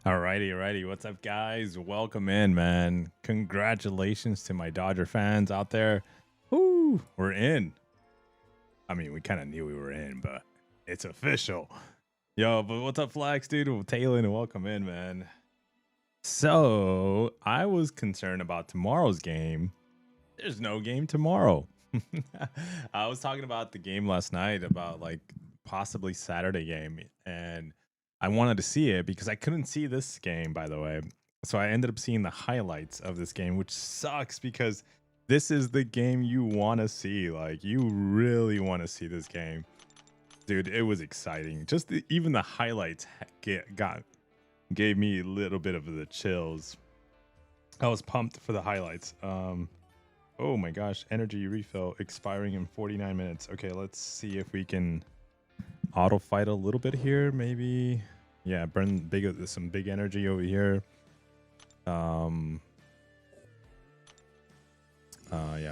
Alrighty. What's up, guys? Welcome in, man. Congratulations to my Dodger fans out there. Woo, we're in. I mean, we kind of knew we were in, but it's official. Yo, but what's up, Flax, dude? Well, Taylor, and welcome in, man. So I was concerned about tomorrow's game. There's no game tomorrow. I was talking about the game last night about like possibly Saturday game, and I wanted to see it because I couldn't see this game, by the way. So I ended up seeing the highlights of this game, which sucks because this is the game you want to see. Like, you really want to see this game, dude. It was exciting. Just even the highlights gave me a little bit of the chills. I was pumped for the highlights. Oh my gosh, energy refill expiring in 49 minutes. Okay, let's see if we can auto fight a little bit here, maybe. Yeah, burn some big energy over here. Yeah,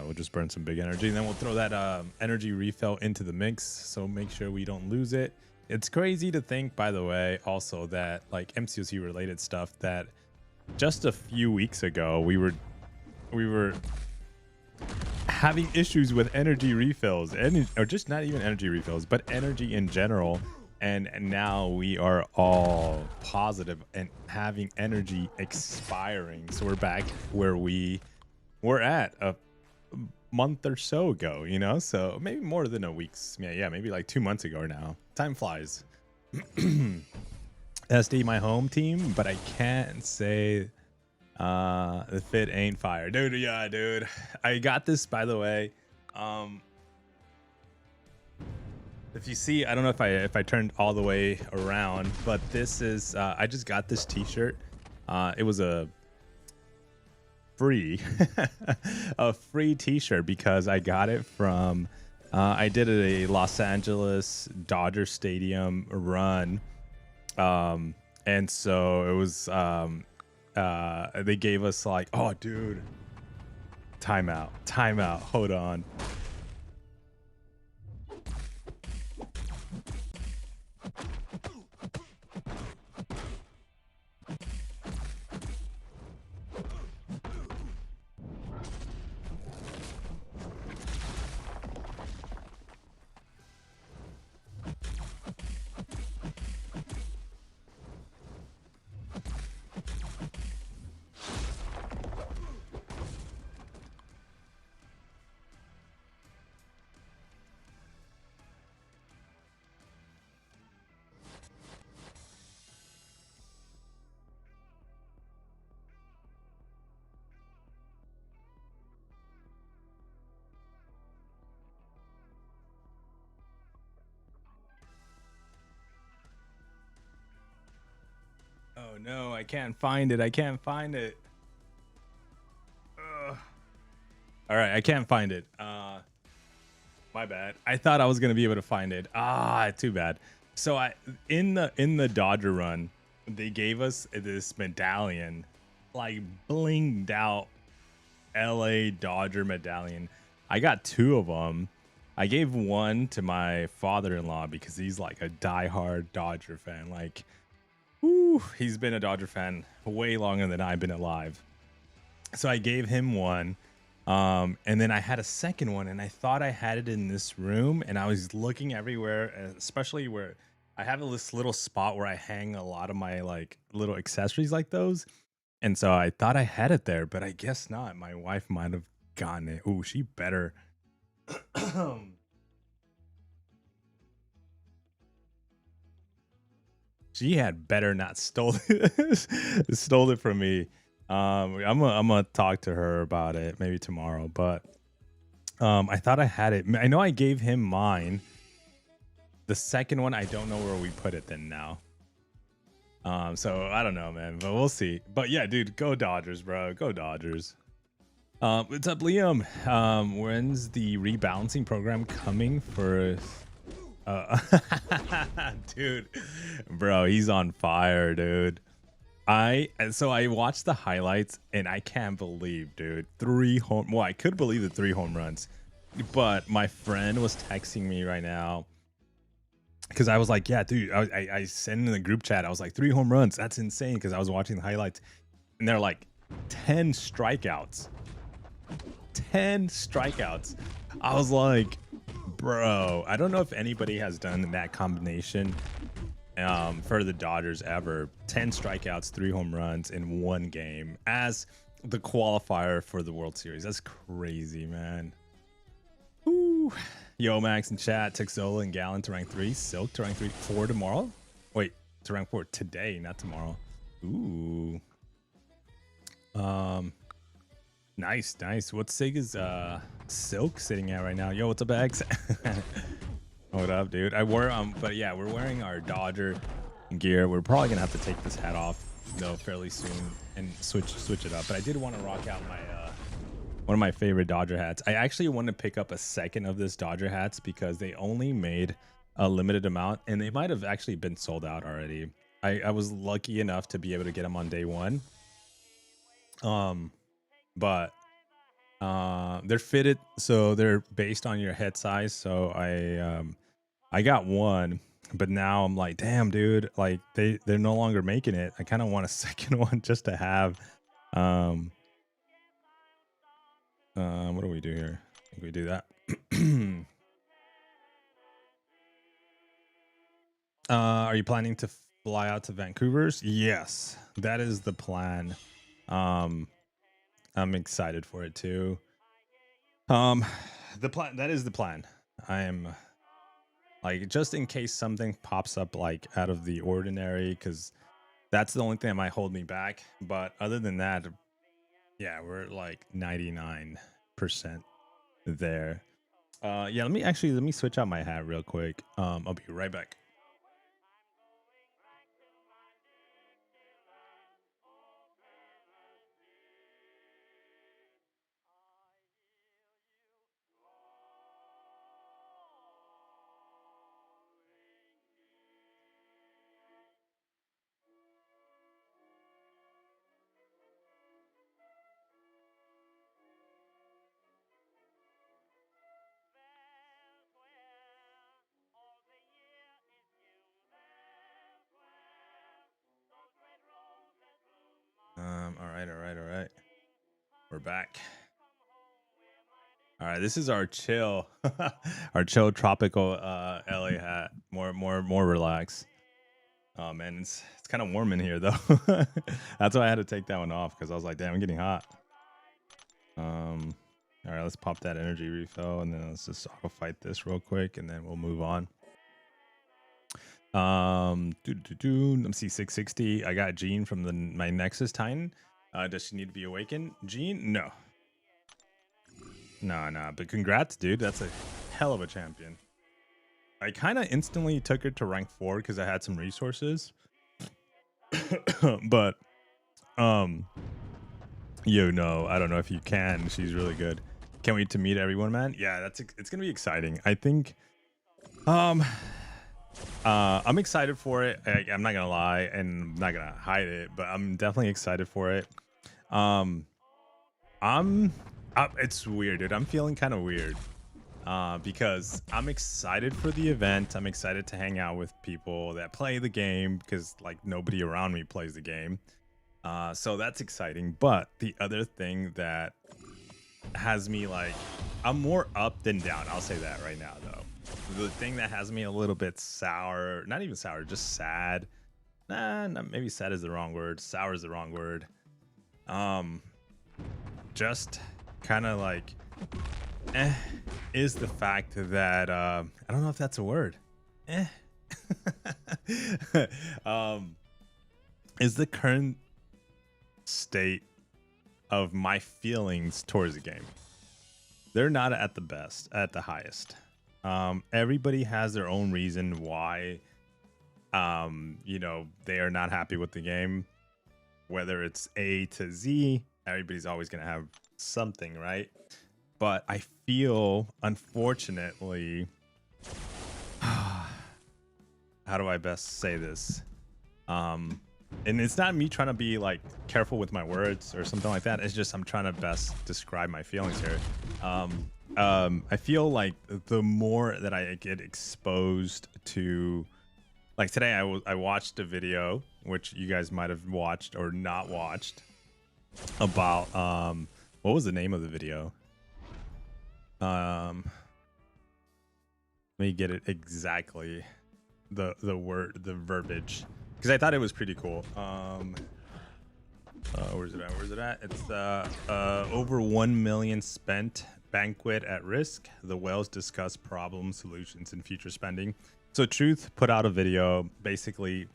we'll just burn some big energy, and then we'll throw that energy refill into the mix, so make sure we don't lose it. It's crazy to think, by the way, also that like MCOC related stuff, that just a few weeks ago we were having issues with energy refills, or just not even energy refills, but energy in general. And now we are all positive and having energy expiring. So we're back where we were at a month or so ago, you know? So maybe more than a week's. Yeah, maybe like 2 months ago now. Time flies. SD my home team, but I can't say the fit ain't fire, dude. Yeah, dude, I got this, by the way. If you see, I don't know if I turned all the way around, but this is I just got this t-shirt. It was a free a free t-shirt because I got it from I did a Los Angeles Dodger Stadium run, and so it was they gave us like, oh dude, timeout, hold on. Oh no, I can't find it. Ugh. All right, I can't find it. My bad. I thought I was gonna be able to find it. Too bad. So in the Dodger run, they gave us this medallion, like blinged out LA Dodger medallion. I got 2 of them. I gave one to my father-in-law because he's like a diehard Dodger fan. Like, whew, he's been a Dodger fan way longer than I've been alive. So I gave him one. And then I had a second one, and I thought I had it in this room, and I was looking everywhere, especially where I have this little spot where I hang a lot of my like little accessories like those. And so I thought I had it there, but I guess not. My wife might have gotten it. Ooh, she better. She had better not stole it, stole it from me. I'm gonna talk to her about it maybe tomorrow, but I thought I had it. I know I gave him mine. The second one, I don't know where we put it then now. So I don't know, man, but we'll see. But yeah, dude, go Dodgers, bro. Go Dodgers. What's up, Liam? When's the rebalancing program coming for uh dude, bro, he's on fire, dude. So I watched the highlights and I can't believe, dude, well, I could believe the 3 home runs, but my friend was texting me right now because I was like, yeah, dude, I sent in the group chat. I was like, 3 home runs. That's insane. Because I was watching the highlights, and they're like 10 strikeouts. 10 strikeouts. I was like, bro, I don't know if anybody has done that combination for the Dodgers ever. 10 strikeouts, 3 home runs in one game as the qualifier for the World Series. That's crazy, man. Ooh. Yo, Max in chat, Texola and Gallon to rank 3, Silk to rank 3, 4 tomorrow. Wait, to rank 4 today, not tomorrow. Ooh. Nice, nice. What sig is Silk sitting at right now? Yo, what's up, X? What up, dude? I wore but yeah, we're wearing our Dodger gear. We're probably gonna have to take this hat off though fairly soon and switch it up. But I did want to rock out my one of my favorite Dodger hats. I actually want to pick up a second of this Dodger hats because they only made a limited amount and they might have actually been sold out already. I was lucky enough to be able to get them on day one. But they're fitted, so they're based on your head size. So I got one, but now I'm like, damn, dude, like they're no longer making it. I kind of want a second one just to have. What do we do here? I think we do that. Are you planning to fly out to Vancouver's? Yes, that is the plan. I'm excited for it too. The plan, that is the plan. I am like, just in case something pops up like out of the ordinary, because that's the only thing that might hold me back. But other than that, yeah, we're like 99% there. Yeah, let me switch out my hat real quick. I'll be right back. All right. We're back. All right, this is our chill, our chill tropical LA hat. More relaxed. Oh man, it's kind of warm in here though. That's why I had to take that one off because I was like, damn, I'm getting hot. All right, let's pop that energy refill and then let's just auto fight this real quick and then we'll move on. Let me see, 660. I got Jean from my Nexus Titan. Does she need to be awakened? Jean? No. No. But congrats, dude. That's a hell of a champion. I kind of instantly took her to rank 4 because I had some resources. But yo, no, I don't know if you can. She's really good. Can't wait to meet everyone, man. Yeah, it's gonna be exciting. I think I'm excited for it. I'm not gonna lie and I'm not gonna hide it, but I'm definitely excited for it. It's weird, dude. I'm feeling kind of weird because I'm excited for the event. I'm excited to hang out with people that play the game because like nobody around me plays the game. So that's exciting. But the other thing that has me like, I'm more up than down. I'll say that right now, though. The thing that has me a little bit sour, not even sour, just sad. Maybe sad is the wrong word. Sour is the wrong word. Just kind of like, is the fact that I don't know if that's a word. Is the current state of my feelings towards the game. They're not at the best, at the highest. Everybody has their own reason why they are not happy with the game. Whether it's A to Z, everybody's always gonna have something, right? But I feel, unfortunately, how do I best say this? and it's not me trying to be like careful with my words or something like that. It's just I'm trying to best describe my feelings here. I feel like the more that I get exposed to, like today, I watched a video which you guys might have watched or not watched about what was the name of the video? Let me get it exactly, the verbiage, because I thought it was pretty cool. Where's it at? It's over 1 million spent banquet at risk. The whales discuss problems, solutions, and future spending. So Truth put out a video, basically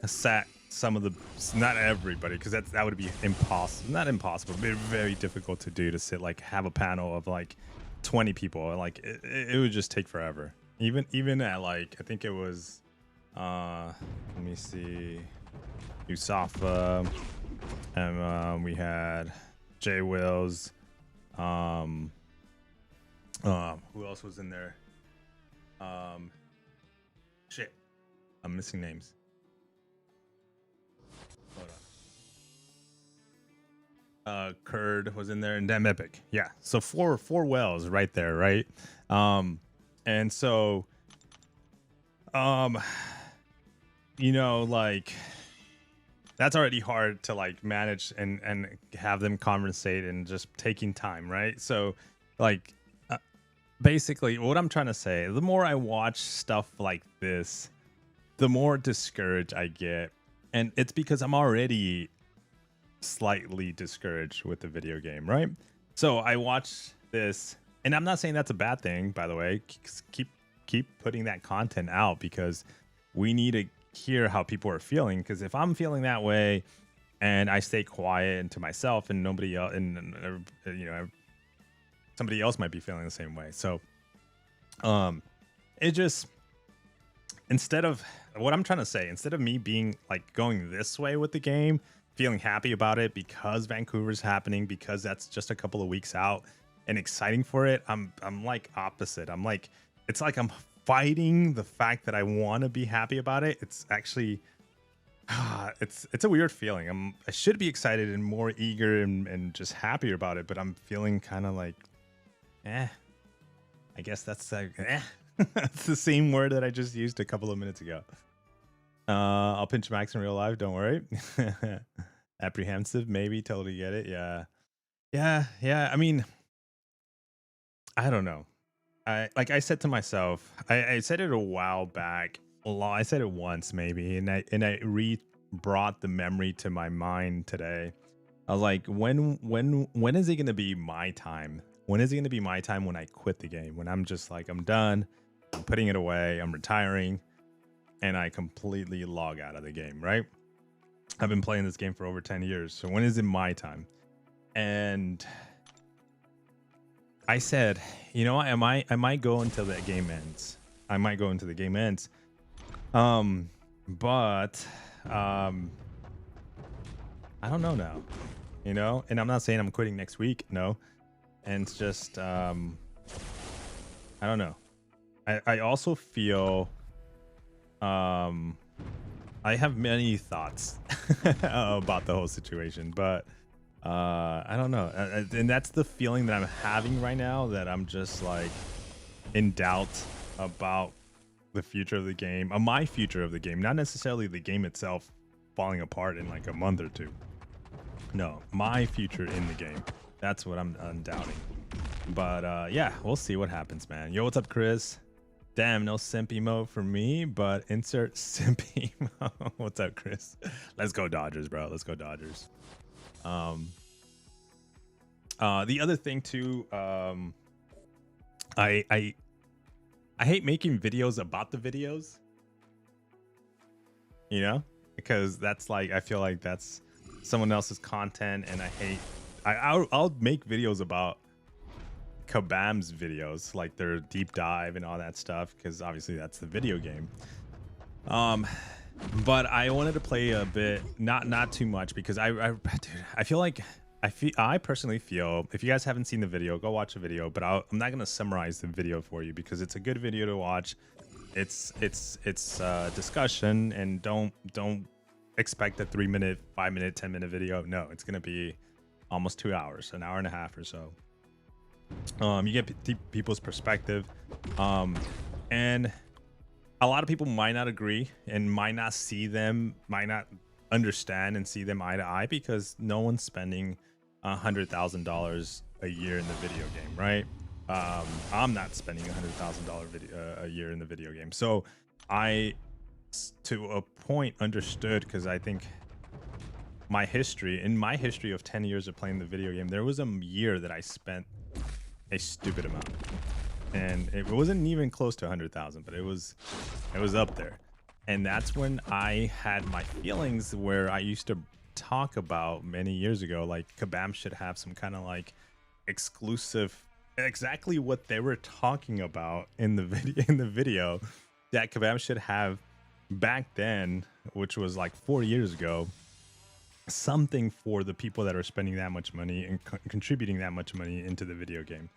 sat some of the, not everybody, because that would be impossible, not impossible, but very difficult to do, to sit like have a panel of like 20 people. Like it would just take forever. Even at like, I think it was let me see, Usafa, and we had Jay Wills, who else was in there? Shit, I'm missing names. Hold on. Kurd was in there, and Damn Epic. Yeah, so four whales right there, right? And so you know, like that's already hard to like manage and have them conversate and just taking time, right? So like basically what I'm trying to say, the more I watch stuff like this, the more discouraged I get. And it's because I'm already slightly discouraged with the video game, right? So I watch this, and I'm not saying that's a bad thing, by the way. Keep putting that content out, because we need to hear how people are feeling. Because if I'm feeling that way and I stay quiet and to myself, and nobody else, and you know, somebody else might be feeling the same way. So it just, instead of what I'm trying to say, instead of me being like going this way with the game, feeling happy about it because Vancouver's happening, because that's just a couple of weeks out, and exciting for it, I'm like opposite. I'm like, it's like I'm fighting the fact that I want to be happy about it. It's actually it's a weird feeling. I should be excited and more eager and just happier about it, but I'm feeling kind of like, I guess that's like, it's the same word that I just used a couple of minutes ago. I'll pinch Max in real life, don't worry. Apprehensive, maybe, totally get it. Yeah. I mean, I don't know. I said to myself, I said it a while back. I said it once maybe, and I brought the memory to my mind today. I was like, when is it gonna be my time? When is it gonna be my time when I quit the game? When I'm just like, I'm done, I'm putting it away, I'm retiring, and I completely log out of the game, right? I've been playing this game for over 10 years. So when is it my time? And I said, you know what, I might go until the game ends. I might go until the game ends. But I don't know now, you know, and I'm not saying I'm quitting next week. No. And it's just, I don't know. I also feel, I have many thoughts about the whole situation, but I don't know. And that's the feeling that I'm having right now, that I'm just like in doubt about the future of the game, my future of the game, not necessarily the game itself falling apart in like a month or two. No, my future in the game. That's what I'm doubting. But yeah, we'll see what happens, man. Yo, what's up, Chris? Damn, no simp emo for me, but insert simp emo. What's up, Chris? Let's go Dodgers, bro. Let's go Dodgers. The other thing too, I hate making videos about the videos, you know, because that's like, I feel like that's someone else's content, and I hate, I'll make videos about Kabam's videos, like their deep dive and all that stuff, because obviously that's the video game. But I wanted to play a bit, not too much, because I feel like I personally feel, if you guys haven't seen the video, go watch the video, but I'm not gonna summarize the video for you, because it's a good video to watch. It's discussion, and don't expect a 3-minute, 5-minute, 10-minute video. No, it's gonna be almost 2 hours, an hour and a half or so. You get people's perspective, and a lot of people might not agree and might not understand and see them eye to eye, because no one's spending $100,000 a year in the video game, right? I'm not spending $100,000 a year in the video game, so I, to a point, understood, because I think in my history of 10 years of playing the video game, there was a year that I spent a stupid amount, and it wasn't even close to 100,000, but it was up there. And that's when I had my feelings, where I used to talk about many years ago, like Kabam should have some kind of like exclusive, exactly what they were talking about in the video that Kabam should have back then, which was like 4 years ago, something for the people that are spending that much money and contributing that much money into the video game.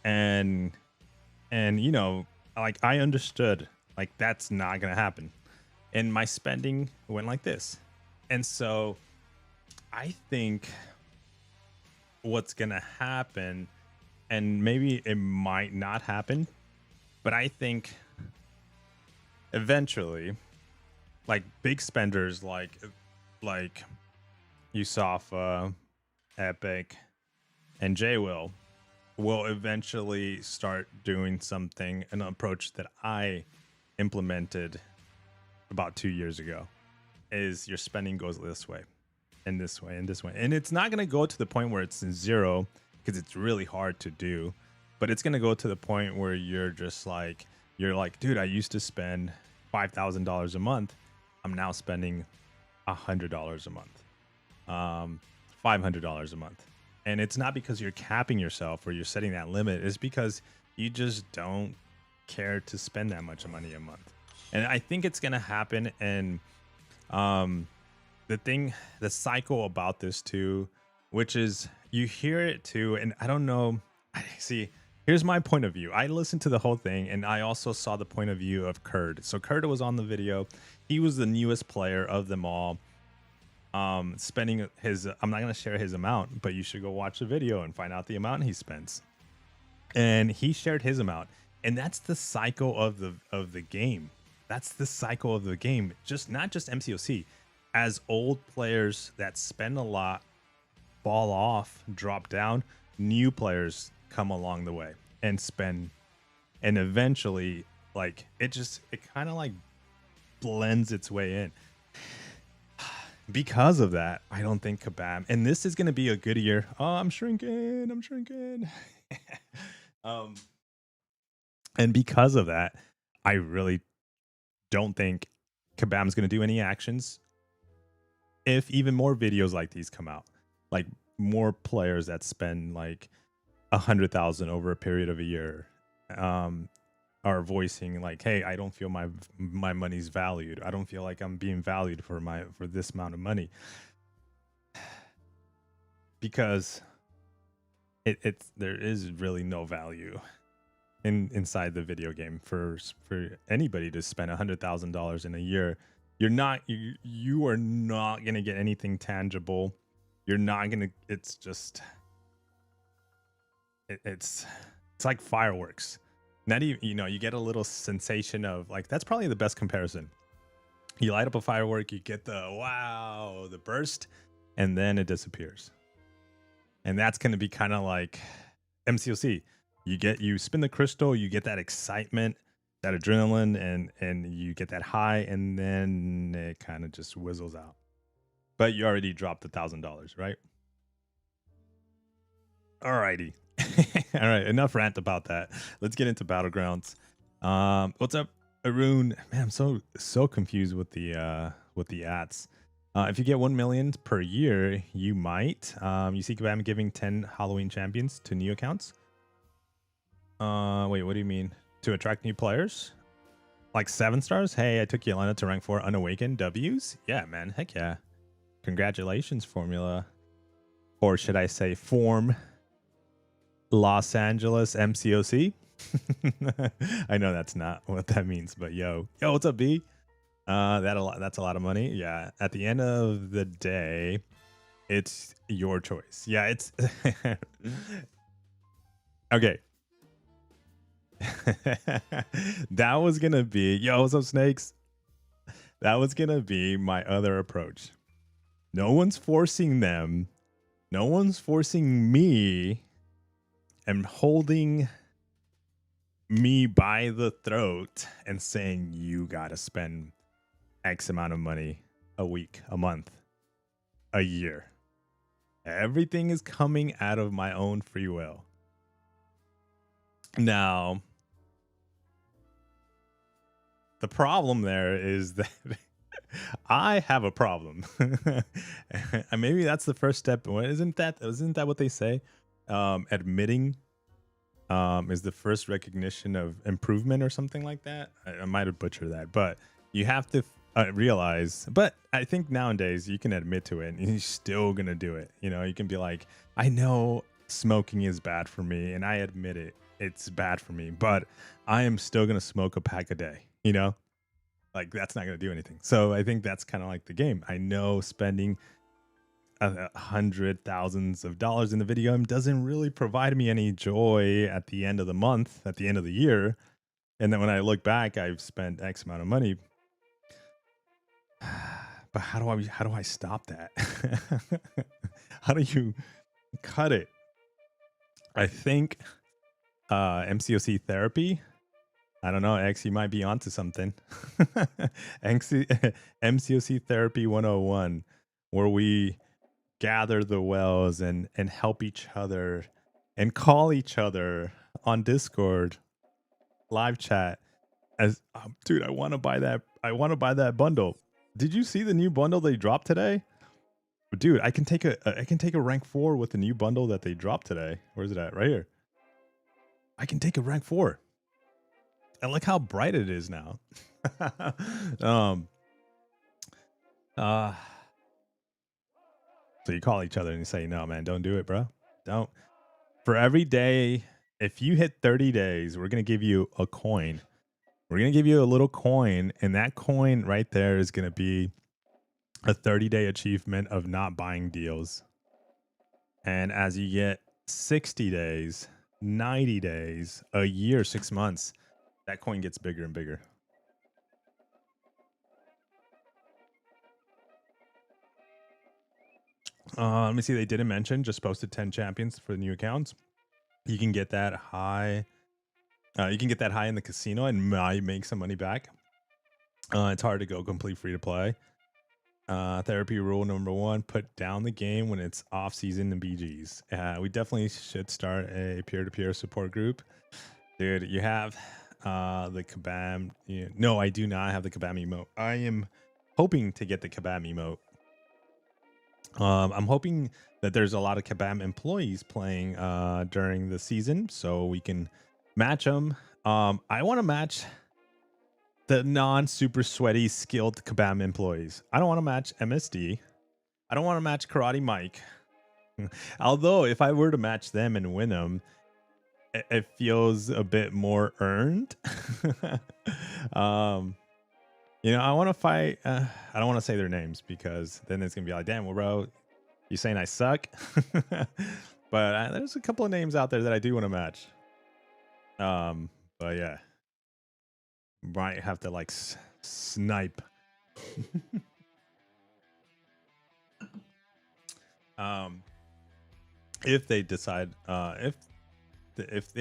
And you know, like, I understood, like, that's not gonna happen, and my spending went like this. And so I think what's gonna happen, and maybe it might not happen, but I think eventually, like, big spenders like Usafa, Epic, and J-Will eventually start doing something, an approach that I implemented about 2 years ago, is your spending goes this way and this way and this way. And it's not going to go to the point where it's zero, because it's really hard to do, but it's going to go to the point where you're like, dude, I used to spend $5,000 a month. I'm now spending $100 a month, $500 a month. And it's not because you're capping yourself or you're setting that limit. It's because you just don't care to spend that much money a month. And I think it's going to happen. And the cycle about this too, which is, you hear it too, and I don't know. See, here's my point of view. I listened to the whole thing, and I also saw the point of view of Kurd. So Kurd was on the video. He was the newest player of them all. Spending his, I'm not going to share his amount, but you should go watch the video and find out the amount he spends. And he shared his amount, and that's the cycle of the game. That's the cycle of the game. Not just MCOC. As old players that spend a lot fall off, drop down, new players come along the way and spend, and eventually, like, it kind of like blends its way in. Because of that, I don't think Kabam, and this is going to be a good year. Oh, I'm shrinking. And because of that, I really don't think Kabam's going to do any actions. If even more videos like these come out, like more players that spend like 100,000 over a period of a year, are voicing like, hey, I don't feel my money's valued. I don't feel like I'm being valued for this amount of money, because there is really no value inside the video game for anybody to spend $100,000 in a year. You are not gonna get anything tangible. You're not gonna. It's just it's like fireworks. Not even, you get a little sensation of, like, that's probably the best comparison. You light up a firework, you get the burst, and then it disappears. And that's going to be kind of like MCOC. You spin the crystal, you get that excitement, that adrenaline, and you get that high, and then it kind of just whizzles out. But you already dropped $1,000, right? Alrighty. All right, enough rant about that. Let's get into Battlegrounds. What's up, Arun? Man, I'm so confused with the ads. If you get 1 million per year, you might. You see Kabam giving 10 Halloween champions to new accounts. Wait, what do you mean? To attract new players? Like 7 stars? Hey, I took Yelena to rank 4 unawakened W's. Yeah, man. Heck yeah. Congratulations, Formula. Or should I say Form Los Angeles MCOC? I know that's not what that means, but yo, what's up, B? That's a lot of money. Yeah. At the end of the day, it's your choice. Yeah, it's okay. That was gonna be, yo, what's up, snakes? That was gonna be my other approach. No one's forcing them. No one's forcing me and holding me by the throat and saying you gotta spend X amount of money a week, a month, a year. Everything is coming out of my own free will. Now, the problem there is that I have a problem. And maybe that's the first step. Isn't that what they say? Admitting is the first recognition of improvement or something like that. I might have butchered that, but you have to realize. But I think nowadays you can admit to it and you're still gonna do it. You know, you can be like, I know smoking is bad for me and I admit it, it's bad for me, but I am still gonna smoke a pack a day, you know, like that's not gonna do anything. So I think that's kind of like the game. I know spending hundred thousands of dollars in the video game doesn't really provide me any joy at the end of the month, at the end of the year. And then when I look back, I've spent X amount of money. But how do I stop that? How do you cut it? I think MCOC therapy. I don't know, X, you might be onto something. MCOC therapy 101, where we gather the wells and help each other and call each other on Discord, live chat. As dude, I want to buy that. I want to buy that bundle. Did you see the new bundle they dropped today? Dude, I can take a rank 4 with the new bundle that they dropped today. Where's it at? Right here. I can take a rank 4. I like how bright it is now. So you call each other and you say, no, man, don't do it, bro. Don't. For every day, if you hit 30 days, we're going to give you a coin. We're going to give you a little coin, and that coin right there is going to be a 30-day achievement of not buying deals. And as you get 60 days, 90 days, a year, 6 months, that coin gets bigger and bigger. Let me see. They didn't mention, just posted 10 champions for the new accounts. You can get that high. You can get that high in the casino and might make some money back. It's hard to go complete free to play. Therapy rule number 1: put down the game when it's off season and BGs. We definitely should start a peer-to-peer support group. Dude, you have the Kabam. No, I do not have the Kabam emote. I am hoping to get the Kabam emote. I'm hoping that there's a lot of Kabam employees playing during the season, so we can match them. I want to match the non-super sweaty, skilled Kabam employees. I don't want to match MSD. I don't want to match Karate Mike. Although, if I were to match them and win them, it feels a bit more earned. You know, I want to fight. I don't want to say their names because then it's gonna be like, damn, well, bro, you saying I suck? But there's a couple of names out there that I do want to match. But yeah, might have to like snipe. If they decide, if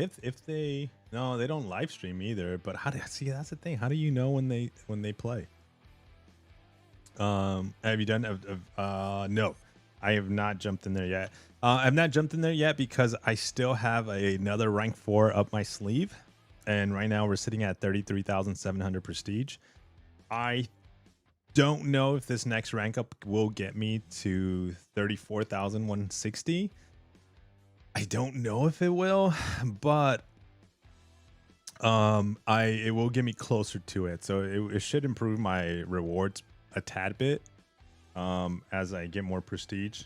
they, no, they don't live stream either. But how do see? That's the thing. How do you know when they play? Have you done? No, I have not jumped in there yet. I've not jumped in there yet because I still have another rank 4 up my sleeve, and right now we're sitting at 33,700 prestige. I don't know if this next rank up will get me to 34,160. I don't know if it will, but it will get me closer to it. So it should improve my rewards a tad bit as I get more prestige.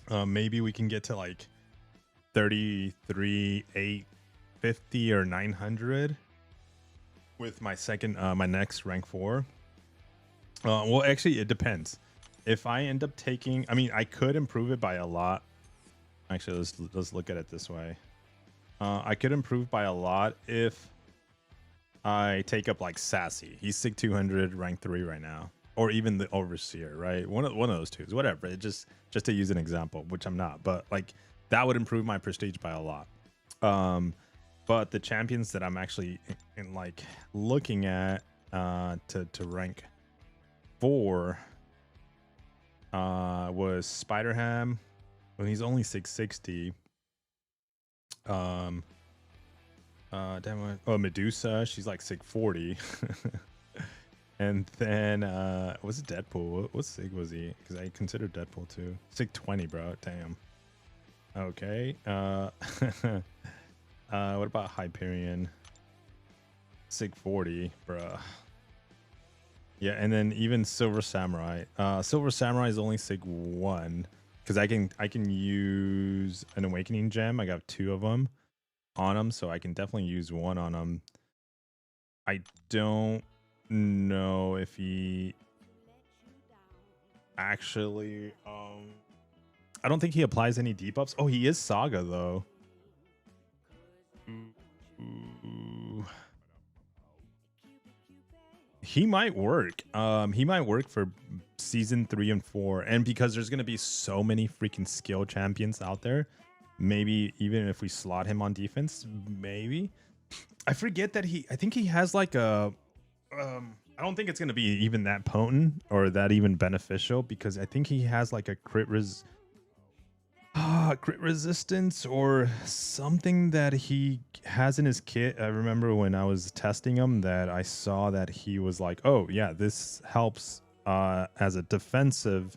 Maybe we can get to like 33,850 or 900. with my second, my next rank 4. Well, actually, it depends. If I end up taking, I mean, I could improve it by a lot. Actually, let's look at it this way. I could improve by a lot if I take up like Sassy. He's Sig 200, rank 3 right now, or even the Overseer, right? One of those two, whatever. It just to use an example, which I'm not, but like that would improve my prestige by a lot. But the champions that I'm actually in like looking at to rank 4 was Spider-Ham. Well, he's only 660. Medusa, she's like Sig 40. And then was it Deadpool? What Sig was he? Because I consider Deadpool too. Sig 20, bro. Damn. Okay. What about Hyperion? Sig 40, bruh. Yeah, and then even Silver Samurai. Silver Samurai is only Sig 1 because I can use an Awakening Gem. I got 2 of them on him, so I can definitely use 1 on him. I don't know if he actually I don't think he applies any debuffs. Oh, he is Saga though. Ooh. He might work. He might work for season 3 and 4, and because there's gonna be so many freaking skill champions out there, maybe even if we slot him on defense, maybe. I forget that I think he has like a I don't think it's gonna be even that potent or that even beneficial, because I think he has like a crit resistance or something that he has in his kit. I remember when I was testing him that I saw that he was like, oh yeah, this helps as a defensive,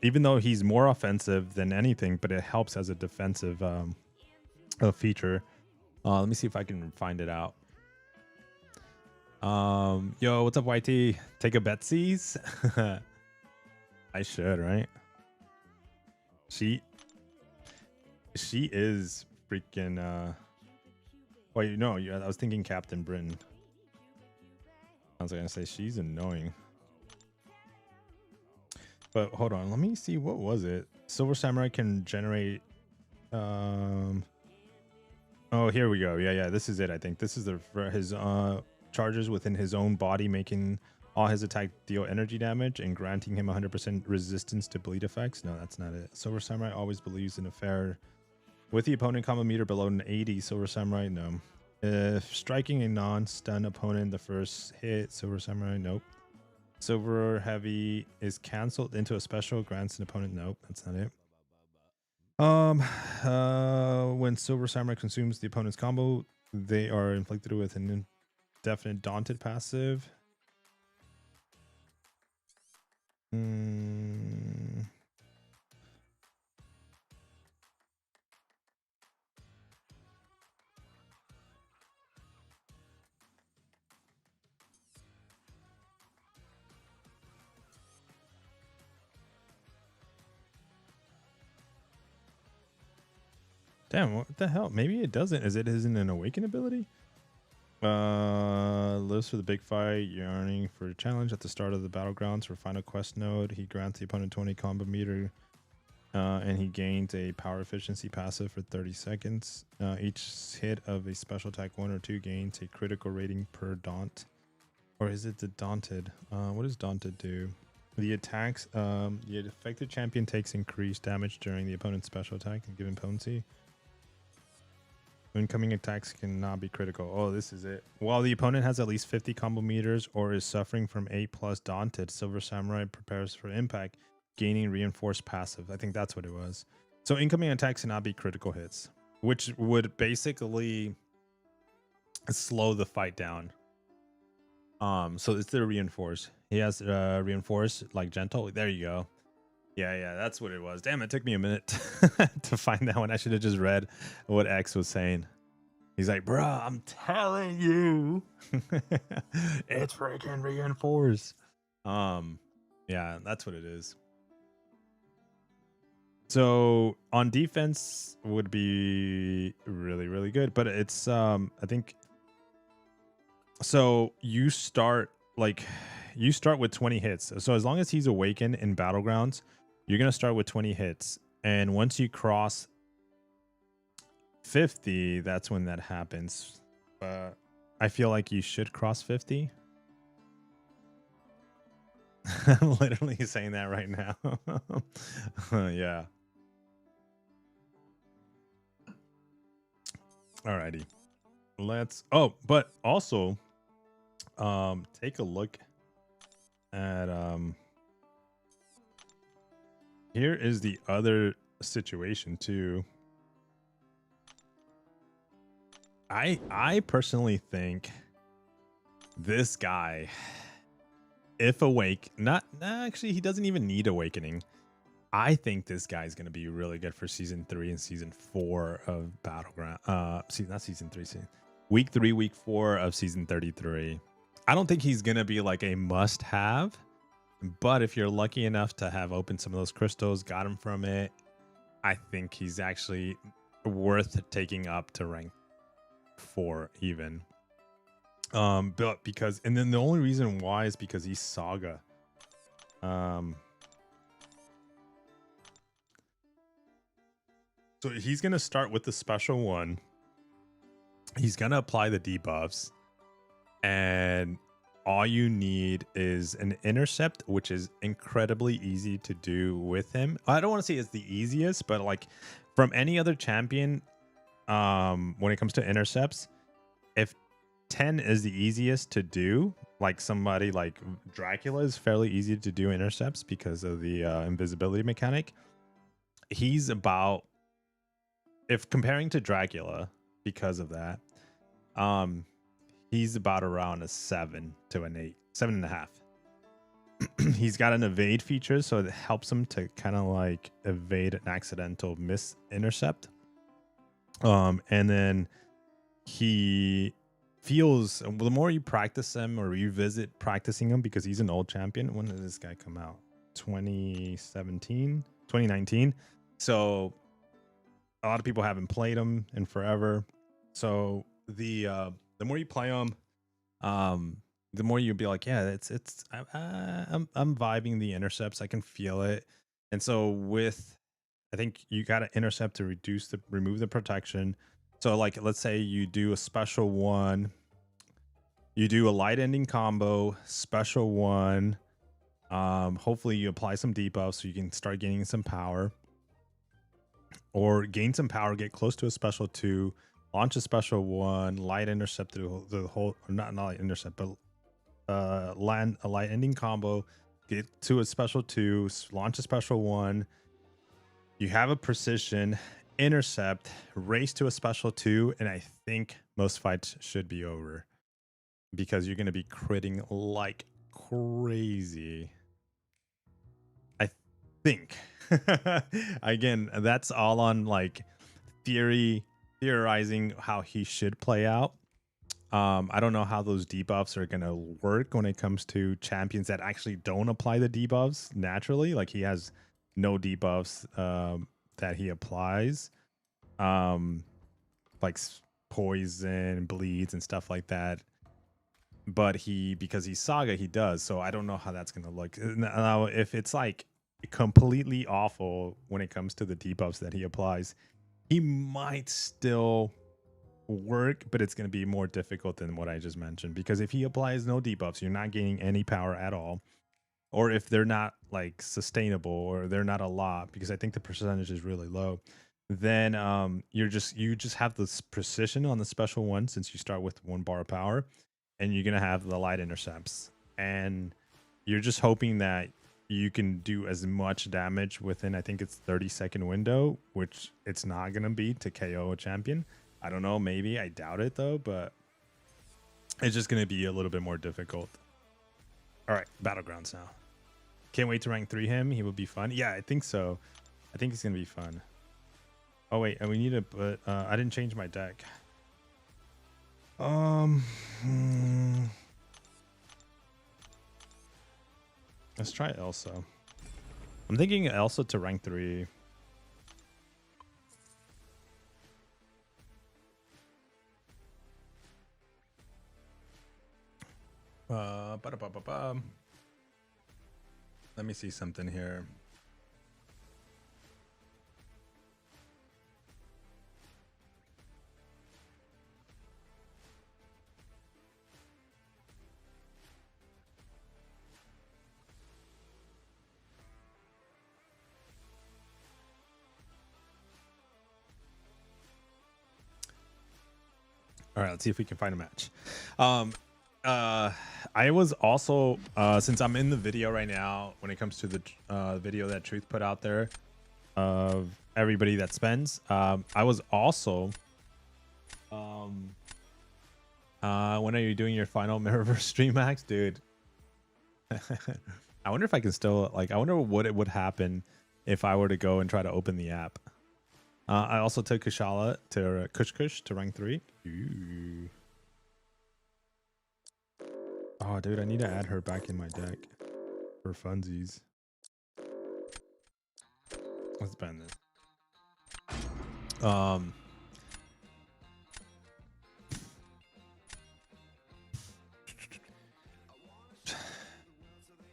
even though he's more offensive than anything, but it helps as a defensive feature. Let me see if I can find it out. Yo, what's up, YT? Take a Betsy's? I should, right? She is freaking wait, no, I was thinking Captain Britain. I was gonna say she's annoying. But hold on, let me see, what was it? Silver Samurai can generate oh, here we go. Yeah, this is it. I think this is his charges within his own body, making all his attack deal energy damage and granting him 100% resistance to bleed effects. No, that's not it. Silver Samurai always believes in a fair with the opponent combo meter below an 80. Silver Samurai, no. If striking a non-stun opponent the first hit, Silver Samurai, nope. Silver Heavy is cancelled into a special, grants an opponent, nope, that's not it. When Silver Samurai consumes the opponent's combo, they are inflicted with an indefinite Daunted passive. Damn, what the hell? Maybe it doesn't. Isn't an awaken ability? Lives for the big fight, yearning for a challenge at the start of the Battlegrounds for final quest node. He grants the opponent 20 combo meter, and he gains a power efficiency passive for 30 seconds. Each hit of a special attack 1 or 2 gains a critical rating per daunt. Or is it the daunted? What does daunted do? The attacks, the affected champion takes increased damage during the opponent's special attack and given potency. Incoming attacks cannot be critical. Oh, this is it. While the opponent has at least 50 combo meters or is suffering from 8+ daunted, Silver Samurai prepares for impact, gaining reinforced passive. I think that's what it was. So incoming attacks cannot be critical hits, which would basically slow the fight down. So it's the reinforce. He has reinforce like gentle. There you go. Yeah, that's what it was. Damn, it took me a minute to find that one. I should have just read what X was saying. He's like, bruh, I'm telling you. It's freaking reinforce. Yeah, that's what it is. So on defense would be really, really good, but it's I think So you start with 20 hits. So as long as he's awakened in Battlegrounds, you're gonna start with 20 hits. And once you cross 50, that's when that happens. I feel like you should cross 50. I'm literally saying that right now. Yeah. Alrighty. But also, take a look at here is the other situation too. I personally think this guy, if awake, actually he doesn't even need awakening. I think this guy is going to be really good for season 3 and season 4 of Battleground. Not season 3, week 3, week 4 of season 33. I don't think he's going to be like a must have, but if you're lucky enough to have opened some of those crystals, got him from it, I think he's actually worth taking up to rank 4 even. But because, and then the only reason why is because he's Saga. So he's going to start with the special one. He's going to apply the debuffs. And all you need is an intercept, which is incredibly easy to do with him. I don't want to say it's the easiest, but like from any other champion, when it comes to intercepts, if 10 is the easiest to do, like somebody like Dracula is fairly easy to do intercepts because of the invisibility mechanic. He's about, if comparing to Dracula, because of that, he's about around a 7 to an 8, 7.5. He's got an evade feature, so it helps him to kind of like evade an accidental miss intercept. And then he feels, the more you practice him or revisit practicing him, because he's an old champion. When did this guy come out? 2017, 2019. So a lot of people haven't played him in forever. So the more you play him, the more you'll be like, yeah, I'm vibing the intercepts. I can feel it. And so I think you got to intercept to remove the protection. So like, let's say you do a special one, you do a light ending combo, special one. Hopefully you apply some debuffs so you can start gaining some power, or gain some power, get close to a special 2, launch a special 1, light intercept through the whole, or not light intercept, but land a light ending combo, get to a special 2, launch a special 1. You have a precision, intercept, race to a special 2, and I think most fights should be over because you're going to be critting like crazy. I think. Again, that's all on like theorizing how he should play out. I don't know how those debuffs are going to work when it comes to champions that actually don't apply the debuffs naturally. Like he has no debuffs that he applies, like poison, bleeds, and stuff like that. But because he's Saga, he does. So I don't know how that's going to look. Now, if it's like completely awful when it comes to the debuffs that he applies, he might still work, but it's going to be more difficult than what I just mentioned, because if he applies no debuffs, you're not gaining any power at all, or if they're not like sustainable, or they're not a lot, because I think the percentage is really low, then you just have this precision on the special one, since you start with 1 bar of power, and you're going to have the light intercepts, and you're just hoping that you can do as much damage within, I think it's 30-second window, which it's not going to be to KO a champion. I don't know, maybe. I doubt it though, but it's just going to be a little bit more difficult. All right, Battlegrounds now. Can't wait to rank 3 him. He will be fun. Yeah, I think so. I think it's going to be fun. Oh wait, and we need to put I didn't change my deck. Let's try Elsa. I'm thinking Elsa to rank 3. Ba-da-ba-ba-ba. Let me see something here. All right, let's see if we can find a match. I was also since I'm in the video right now when it comes to the video that Truth put out there of everybody that spends. I was also when are you doing your final Mirrorverse stream, Max, dude? I wonder if I can still I wonder what it would happen if I were to go and try to open the app. I also took Kushala to Kush to rank 3. Ooh. Oh, dude, I need to add her back in my deck for funsies. Let's ban this.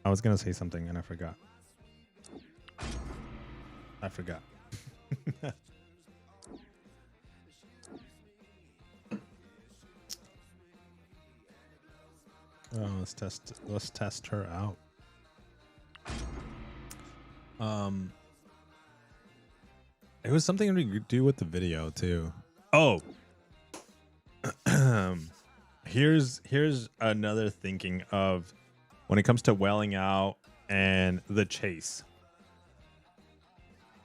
I was gonna say something and I forgot. Oh, let's test her out. It was something to do with the video too. Oh, here's another thinking of when it comes to welling out and the chase.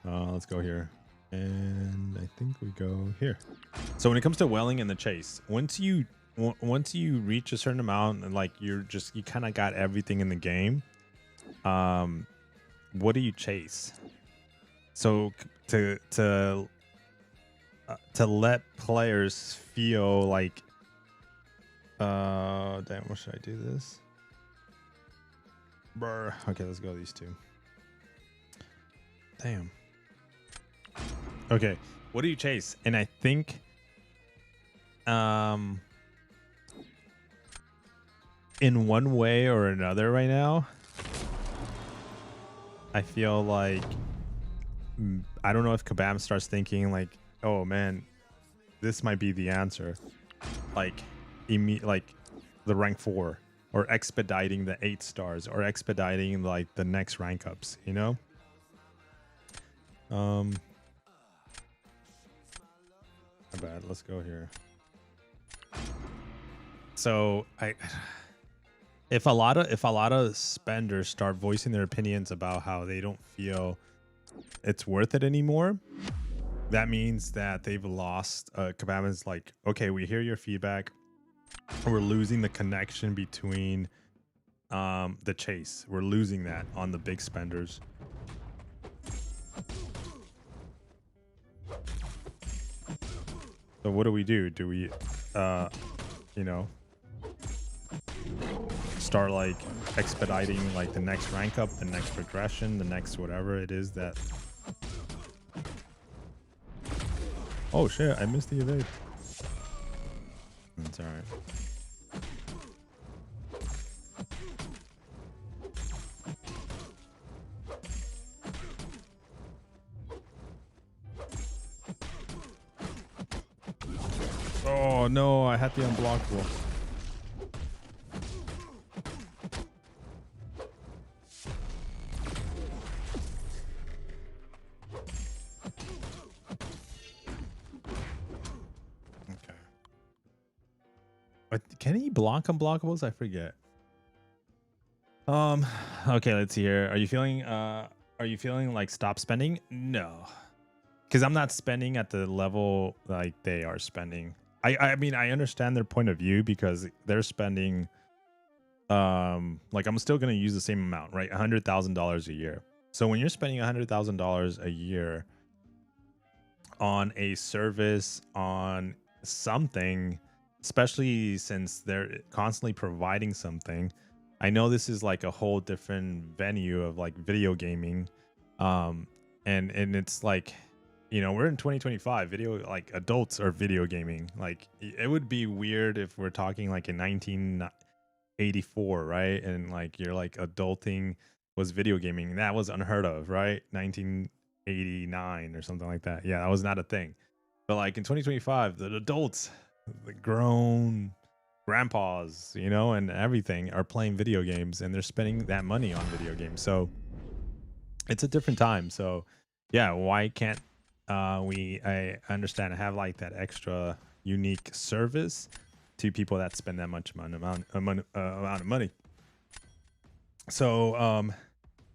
Let's go here, and I think we go here. So when it comes to welling and the chase, once you reach a certain amount and you kind of got everything in the game, what do you chase? So to let players feel like damn, what should I do this? Brr. Okay, let's go these two. Damn. Okay, what do you chase? And I think in one way or another right now, I feel like I don't know if Kabam starts thinking like, oh man, this might be the answer, like the rank 4 or expediting the 8 stars or expediting like the next rank ups, you know. My bad. Let's go here. So if a lot of spenders start voicing their opinions about how they don't feel it's worth it anymore, that means that they've lost. Kabam is like, okay, we hear your feedback. We're losing the connection between the chase. We're losing that on the big spenders. So what do we do? Do we, you know, start like expediting like the next rank up, the next progression, the next whatever it is that... Oh shit, I missed the evade. That's all right. Oh no, I had the unblockable. Okay. But can he block unblockables? I forget. Okay, let's see here. Are you feeling like stop spending? No. Because I'm not spending at the level like they are spending. I mean, I understand their point of view because they're spending like I'm still going to use the same amount, right? $100,000 a year. So when you're spending $100,000 a year on a service, on something, especially since they're constantly providing something, I know this is like a whole different venue of like video gaming. And it's like, you know, we're in 2025. Video, like adults are video gaming. Like it would be weird if we're talking like in 84, right? And like you're like adulting was video gaming. That was unheard of, right? 1989 or something like that. Yeah, that was not a thing. But like in 2025, the adults, the grown grandpas, you know, and everything are playing video games and they're spending that money on video games. So it's a different time. So yeah, why can't I understand have like that extra unique service to people that spend that much amount of money. So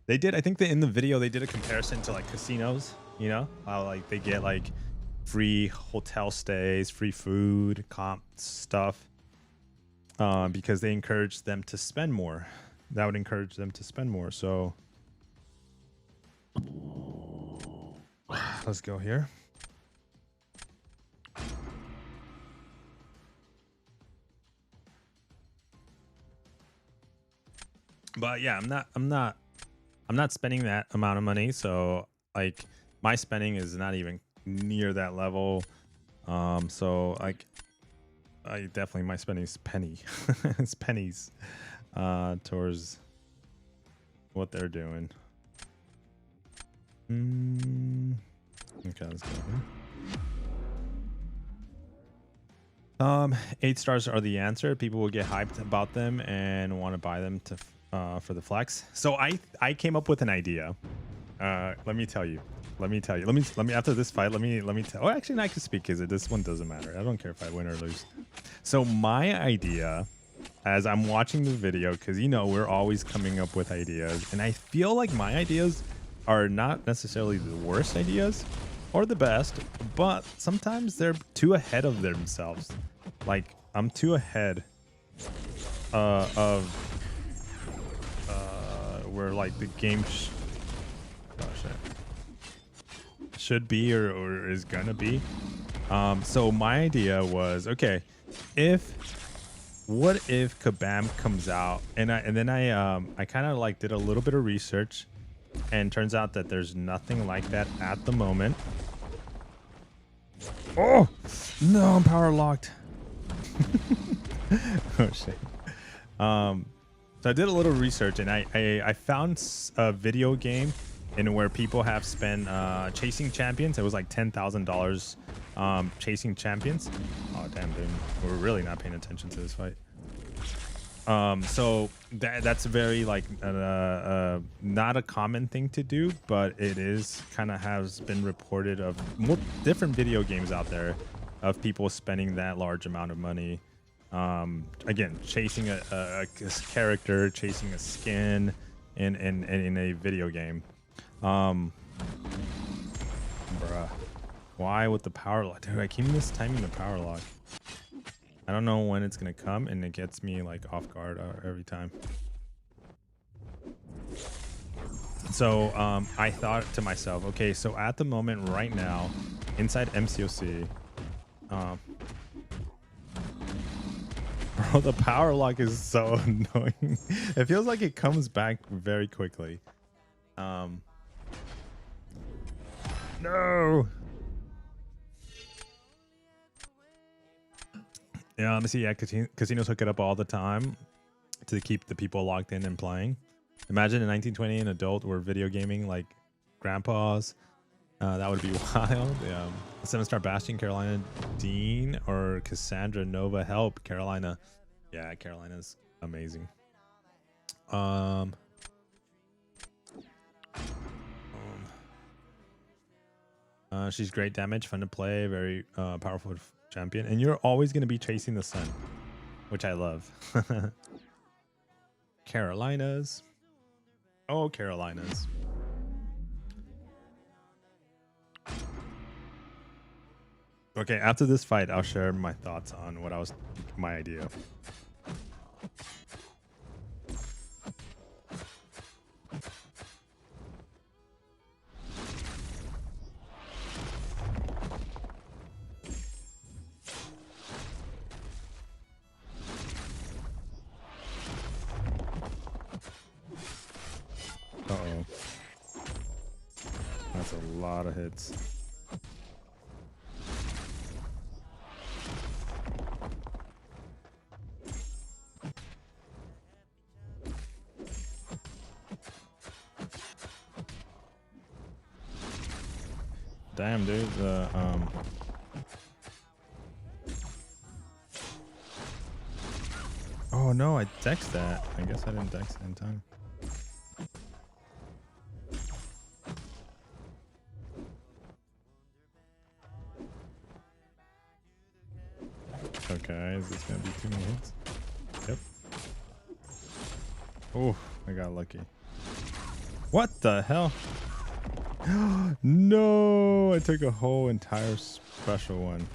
they did, I think that in the video they did a comparison to like casinos, you know, how like they get like free hotel stays, free food, comp stuff, because they encourage them to spend more. That would encourage them to spend more. So let's go here. But yeah, I'm not spending that amount of money. So like my spending is not even near that level. So like I definitely, my spending is penny. It's pennies towards what they're doing. Okay, let's go here. 8 stars are the answer. People will get hyped about them and want to buy them to for the flex. So I came up with an idea. Let me tell you. Let me after this fight, let me tell. Oh, actually, no, I can speak because this one doesn't matter. I don't care if I win or lose. So my idea, as I'm watching the video, because you know we're always coming up with ideas, and I feel like my ideas are not necessarily the worst ideas or the best, but sometimes they're too ahead of themselves. Like I'm too ahead of where like the game should be or is gonna be. So my idea was, okay, what if Kabam comes out, and then I kind of like did a little bit of research, and turns out that there's nothing like that at the moment. Oh no, I'm power locked. Oh shit. So I did a little research, and I found a video game in where people have spent chasing champions. It was like $10,000 chasing champions. Oh damn, dude, we're really not paying attention to this fight. So that's very like not a common thing to do, but it is kind of has been reported of more different video games out there of people spending that large amount of money. Again, chasing a character, chasing a skin in a video game. Bruh, why with the power lock? Dude, I keep mistiming the power lock. I don't know when it's gonna come, and it gets me like off guard every time. So I thought to myself, okay, so at the moment right now inside MCOC, bro, the power lock is so annoying. It feels like it comes back very quickly. No. Yeah, honestly, yeah, casinos hook it up all the time to keep the people locked in and playing. Imagine in 1920 an adult were video gaming like grandpas. That would be wild. Yeah. 7-star Bastion, Carolina Dean, or Cassandra Nova help. Carolina. Yeah, Carolina's amazing. She's great damage, fun to play, very powerful champion, and you're always going to be chasing the sun, which I love. Carolinas. Oh, Carolinas. Okay, after this fight, I'll share my thoughts on what my idea. Uh-oh. That's a lot of hits. Damn, dude. Oh no, I text that. I guess I didn't text it in time. Okay, is this gonna be too many hits? Yep. Oh, I got lucky. What the hell? No, I took a whole entire special one.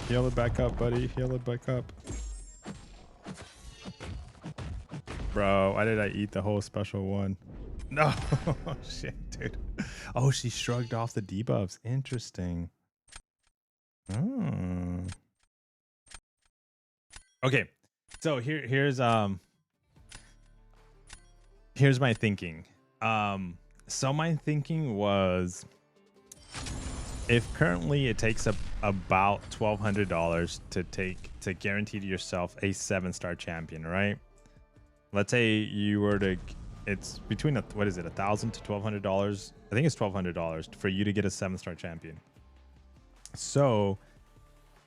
Heal it back up, buddy. Heal it back up. Bro, why did I eat the whole special one? No, shit, dude. Oh, she shrugged off the debuffs. Interesting. Oh. Okay, so here's my thinking. So my thinking was, if currently it takes about $1,200 to guarantee to yourself a 7-star champion, right? Let's say you were to, it's between what is it, $1,000 to $1,200? I think it's $1,200 for you to get a 7-star champion. So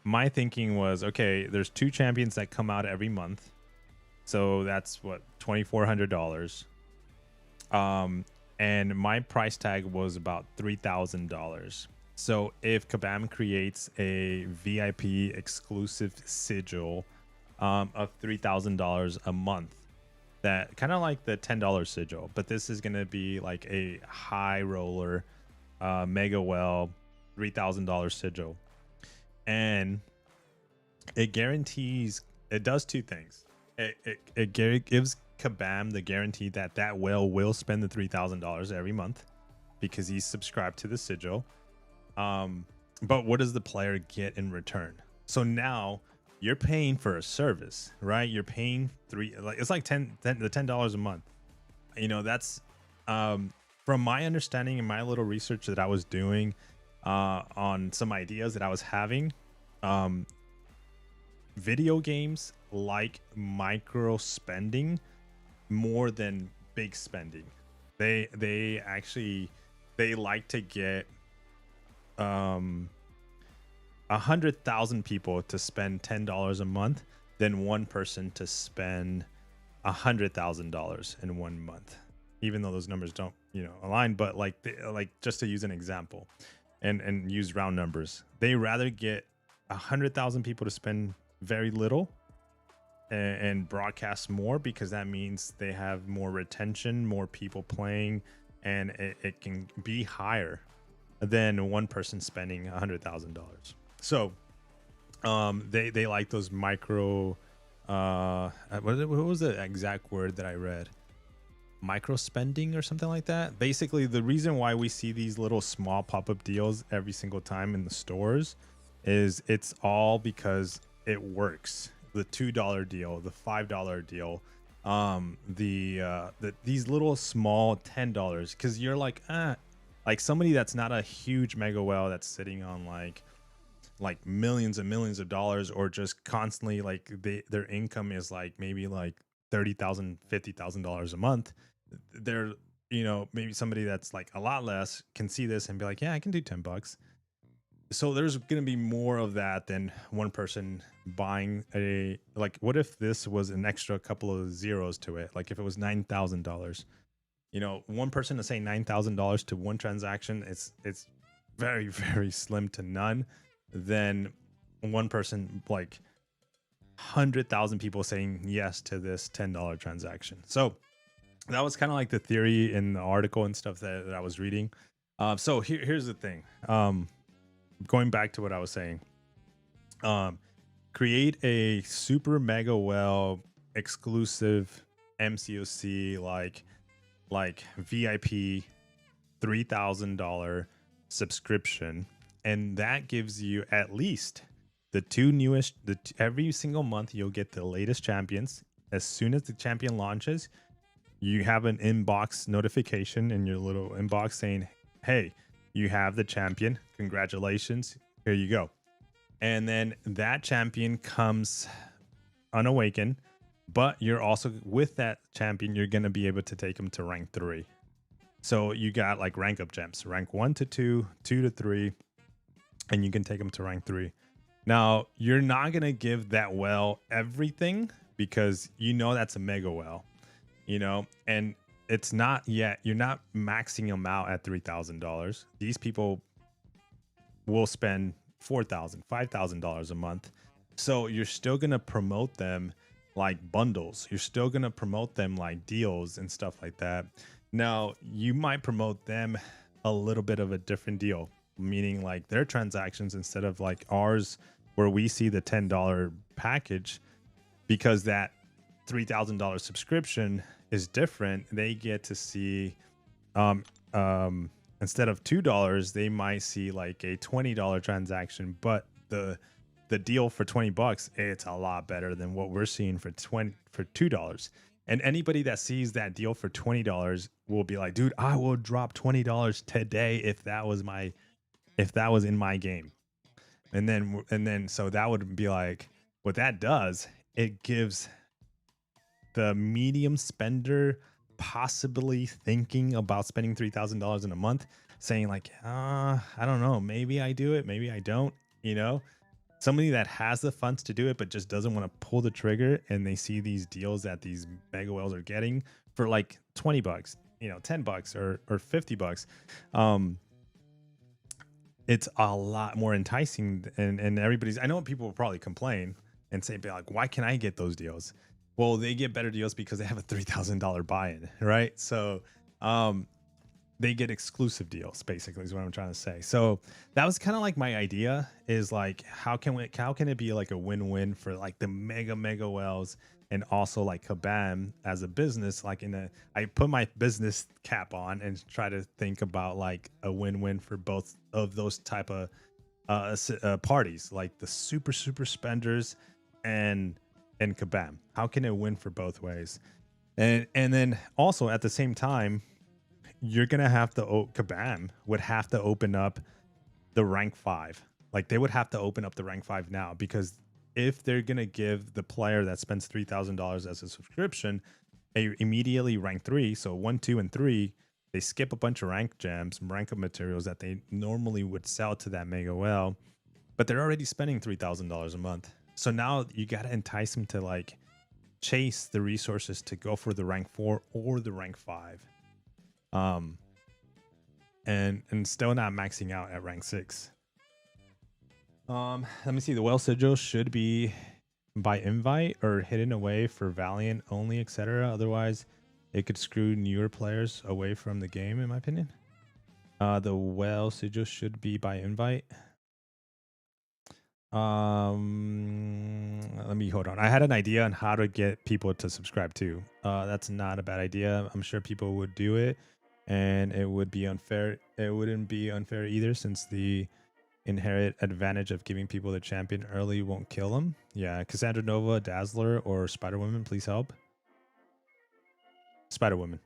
my thinking was, okay, there's 2 champions that come out every month, so that's what, $2,400. And my price tag was about $3,000. So if Kabam creates a VIP exclusive sigil of $3,000 a month, that kind of like the $10 sigil, but this is going to be like a high roller mega well $3,000 sigil, and it guarantees, it does 2 things. It gives Kabam the guarantee that that whale will spend the $3,000 every month because he's subscribed to the sigil. But what does the player get in return? So now you're paying for a service, right? You're paying it's like $10 a month. You know, that's from my understanding and my little research that I was doing on some ideas that I was having. Video games like micro spending more than big spending. They actually like to get 100,000 people to spend $10 a month than one person to spend $100,000 in 1 month, even though those numbers don't, you know, align. But like just to use an example and use round numbers, they rather get 100,000 people to spend very little and broadcast more, because that means they have more retention, more people playing, and it can be higher than one person spending $100,000. So they like those micro what was the exact word that I read? Micro spending or something like that. Basically, the reason why we see these little small pop-up deals every single time in the stores is it's all because it works. The $2 deal, the $5 deal, these little small $10, because you're like somebody that's not a huge mega whale that's sitting on like millions and millions of dollars, or just constantly like their income is like maybe like $30,000, $50,000 a month. They're, you know, maybe somebody that's like a lot less can see this and be like, yeah, I can do $10. So there's going to be more of that than one person buying a, like, what if this was an extra couple of zeros to it? Like if it was $9,000, you know, one person to say $9,000 to one transaction, it's very, very slim to none. Then one person, like 100,000 people saying yes to this $10 transaction. So that was kind of like the theory in the article and stuff that I was reading. So here's the thing. Going back to what I was saying, create a super mega well exclusive MCOC like VIP $3,000 subscription, and that gives you at least the 2 newest. Every single month you'll get the latest champions. As soon as the champion launches, you have an inbox notification in your little inbox saying, hey, you have the champion, congratulations, here you go. And then that champion comes unawakened, but you're also, with that champion, you're going to be able to take him to rank 3. So you got like rank up gems, rank 1 to 2, 2 to 3, and you can take them to rank 3. Now, you're not going to give that well everything because you know that's a mega well, and it's not yet, you're not maxing them out at $3,000. These people will spend $4,000, $5,000 a month. So you're still going to promote them like bundles. You're still going to promote them like deals and stuff like that. Now, you might promote them a little bit of a different deal, meaning like their transactions instead of like ours, where we see the $10 package, because that $3,000 subscription is different. They get to see, instead of $2, they might see like a $20 transaction, but the deal for $20, it's a lot better than what we're seeing for $2. And anybody that sees that deal for $20 will be like, dude, I will drop $20 today if that was in my game. And then so that would be like, what that does, it gives the medium spender possibly thinking about spending $3,000 in a month, saying like, I don't know, maybe I do it, maybe I don't, somebody that has the funds to do it but just doesn't want to pull the trigger, and they see these deals that these mega whales are getting for like $20, $10 or $50. It's a lot more enticing, and everybody's, I know people will probably complain and say, like, why can I get those deals? Well, they get better deals because they have a $3,000 buy-in, right? So they get exclusive deals, basically, is what I'm trying to say. So that was kind of like my idea, is like, how can it be like a win-win for like the mega whales, and also like Kabam as a business, like I put my business cap on and try to think about like a win-win for both of those type of parties, like the super spenders and Kabam. How can it win for both ways? And then also at the same time, you're gonna have to Kabam would have to open up the rank 5. Like they would have to open up the rank 5 now, because if they're gonna give the player that spends $3,000 as a subscription immediately rank 3, so 1, 2, and 3, they skip a bunch of rank gems, rank up materials that they normally would sell to that mega whale, but they're already spending $3,000 a month. So now you gotta entice them to like chase the resources to go for the rank 4 or the rank 5, and still not maxing out at rank 6. Let me see. The whale sigil should be by invite or hidden away for Valiant only, etc. Otherwise, it could screw newer players away from the game, in my opinion. The whale sigil should be by invite. Let me hold on. I had an idea on how to get people to subscribe too. That's not a bad idea. I'm sure people would do it, and it would be unfair. It wouldn't be unfair either, since the inherent advantage of giving people the champion early won't kill them. Yeah, Cassandra Nova, Dazzler, or Spider Woman, please help. Spider Woman.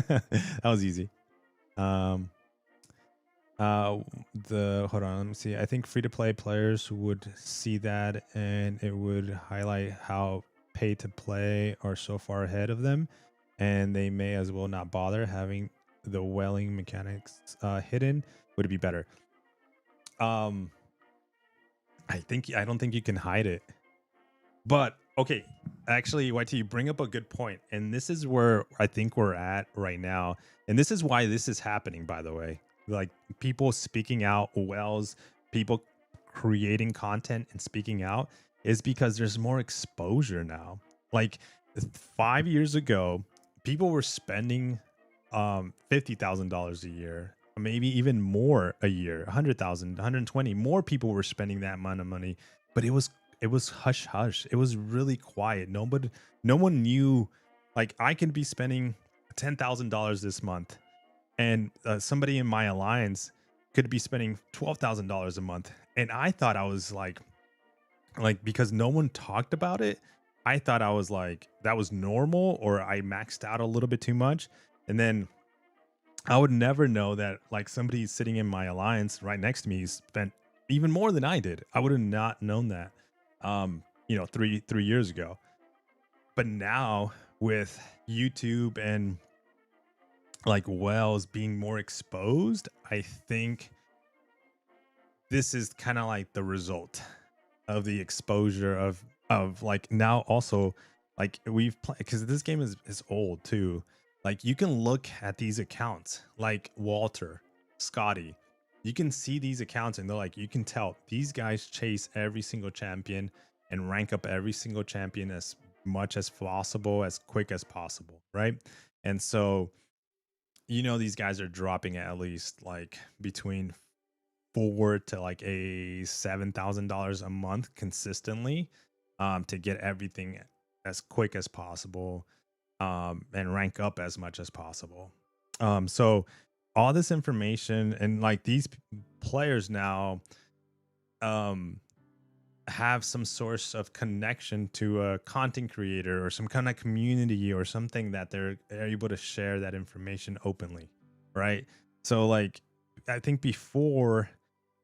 That was easy. Hold on, let me see. I think free to play players would see that, and it would highlight how pay to play are so far ahead of them, and they may as well not bother having the whaling mechanics hidden. Would it be better? I don't think you can hide it. But okay, actually, YT, you bring up a good point, and this is where I think we're at right now, and this is why this is happening, by the way. Like people speaking out, whales, people creating content and speaking out, is because there's more exposure now. Like 5 years ago, people were spending $50,000 a year, maybe even more a year, 100,000, 120. More people were spending that amount of money, but it was hush hush. It was really quiet. No one knew. Like I could be spending $10,000 this month, and somebody in my alliance could be spending $12,000 a month, and I thought I was like because no one talked about it, I thought I was like that was normal, or I maxed out a little bit too much. And then I would never know that like somebody sitting in my alliance right next to me spent even more than I did. I would have not known that, 3 years ago. But now with YouTube and like whales being more exposed, I think this is kind of like the result of the exposure of like now also like we've played because this game is old too. Like you can look at these accounts like Walter, Scotty. You can see these accounts and they're like you can tell these guys chase every single champion and rank up every single champion as much as possible, as quick as possible, right? And so these guys are dropping at least like between forward to like a $7,000 a month consistently to get everything as quick as possible and rank up as much as possible. So all this information and like these players now have some source of connection to a content creator or some kind of community or something that they're able to share that information openly, right? So like I think before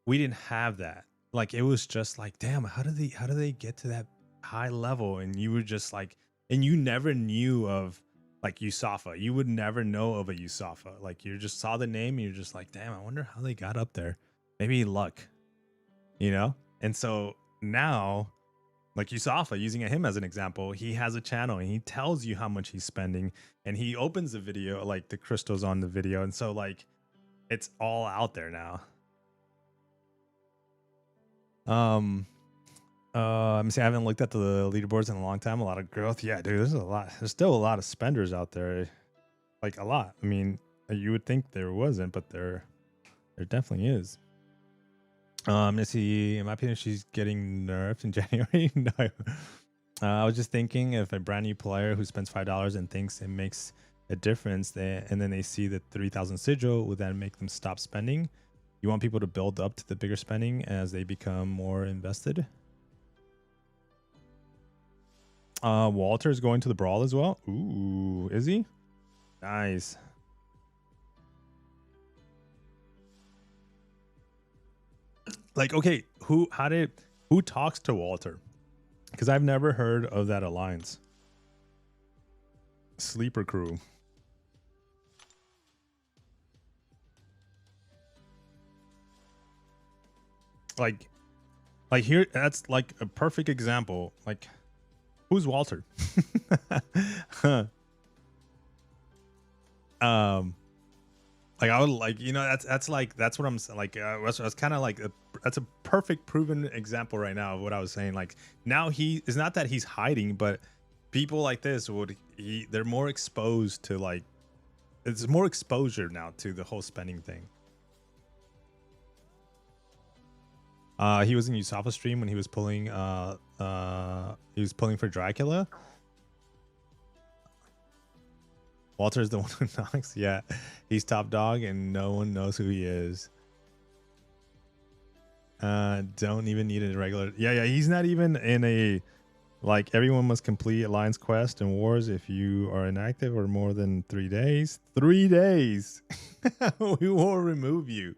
we didn't have that. Like it was just like, damn, how do they get to that high level? And you were just like, and you never knew of like Yusafa. You would never know of a Yusafa. Like you just saw the name and you're just like, damn, I wonder how they got up there. Maybe luck, And so now, like Yusafa, using him as an example, he has a channel and he tells you how much he's spending and he opens the video, like the crystals on the video. And so like it's all out there now. Let me see. I haven't looked at the leaderboards in a long time. A lot of growth. Yeah, dude, there's a lot. There's still a lot of spenders out there. Like a lot. I mean, you would think there wasn't, but there definitely is. Let's see. In my opinion, she's getting nerfed in January. No. I was just thinking if a brand new player who spends $5 and thinks it makes a difference, and then they see the 3,000 sigil, would that make them stop spending? You want people to build up to the bigger spending as they become more invested. Walter's going to the brawl as well. Ooh, is he? Nice. Like, okay, who talks to Walter? Because I've never heard of that alliance. Sleeper crew. Like here, that's like a perfect example. Like, who's Walter? Like I would like, that's what I'm like. That's kind of like that's a perfect proven example right now of what I was saying. Like now it's not that he's hiding, but people like this they're more exposed to like, it's more exposure now to the whole spending thing. He was in Yusafa stream when he was pulling for Dracula. Walter's the one who knocks. Yeah, he's top dog and no one knows who he is. Don't even need a regular. Yeah, he's not even in a like everyone must complete Alliance quest and wars if you are inactive or more than 3 days. 3 days. We will remove you.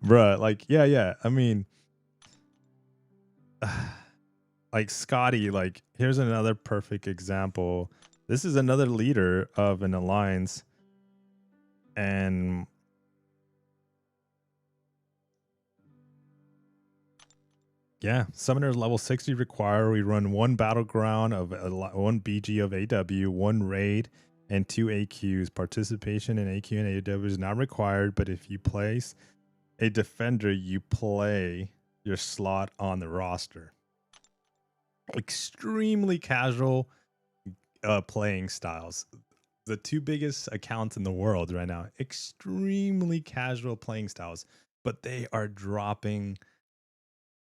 Bruh, like yeah. I mean, like Scotty, like here's another perfect example. This is another leader of an alliance, and yeah, summoners level 60 require we run 1 battleground of 1 BG of AW, 1 raid, and 2 AQs. Participation in AQ and AW is not required, but if you place a defender, you play your slot on the roster. Extremely casual playing styles. The 2 biggest accounts in the world right now, extremely casual playing styles, but they are dropping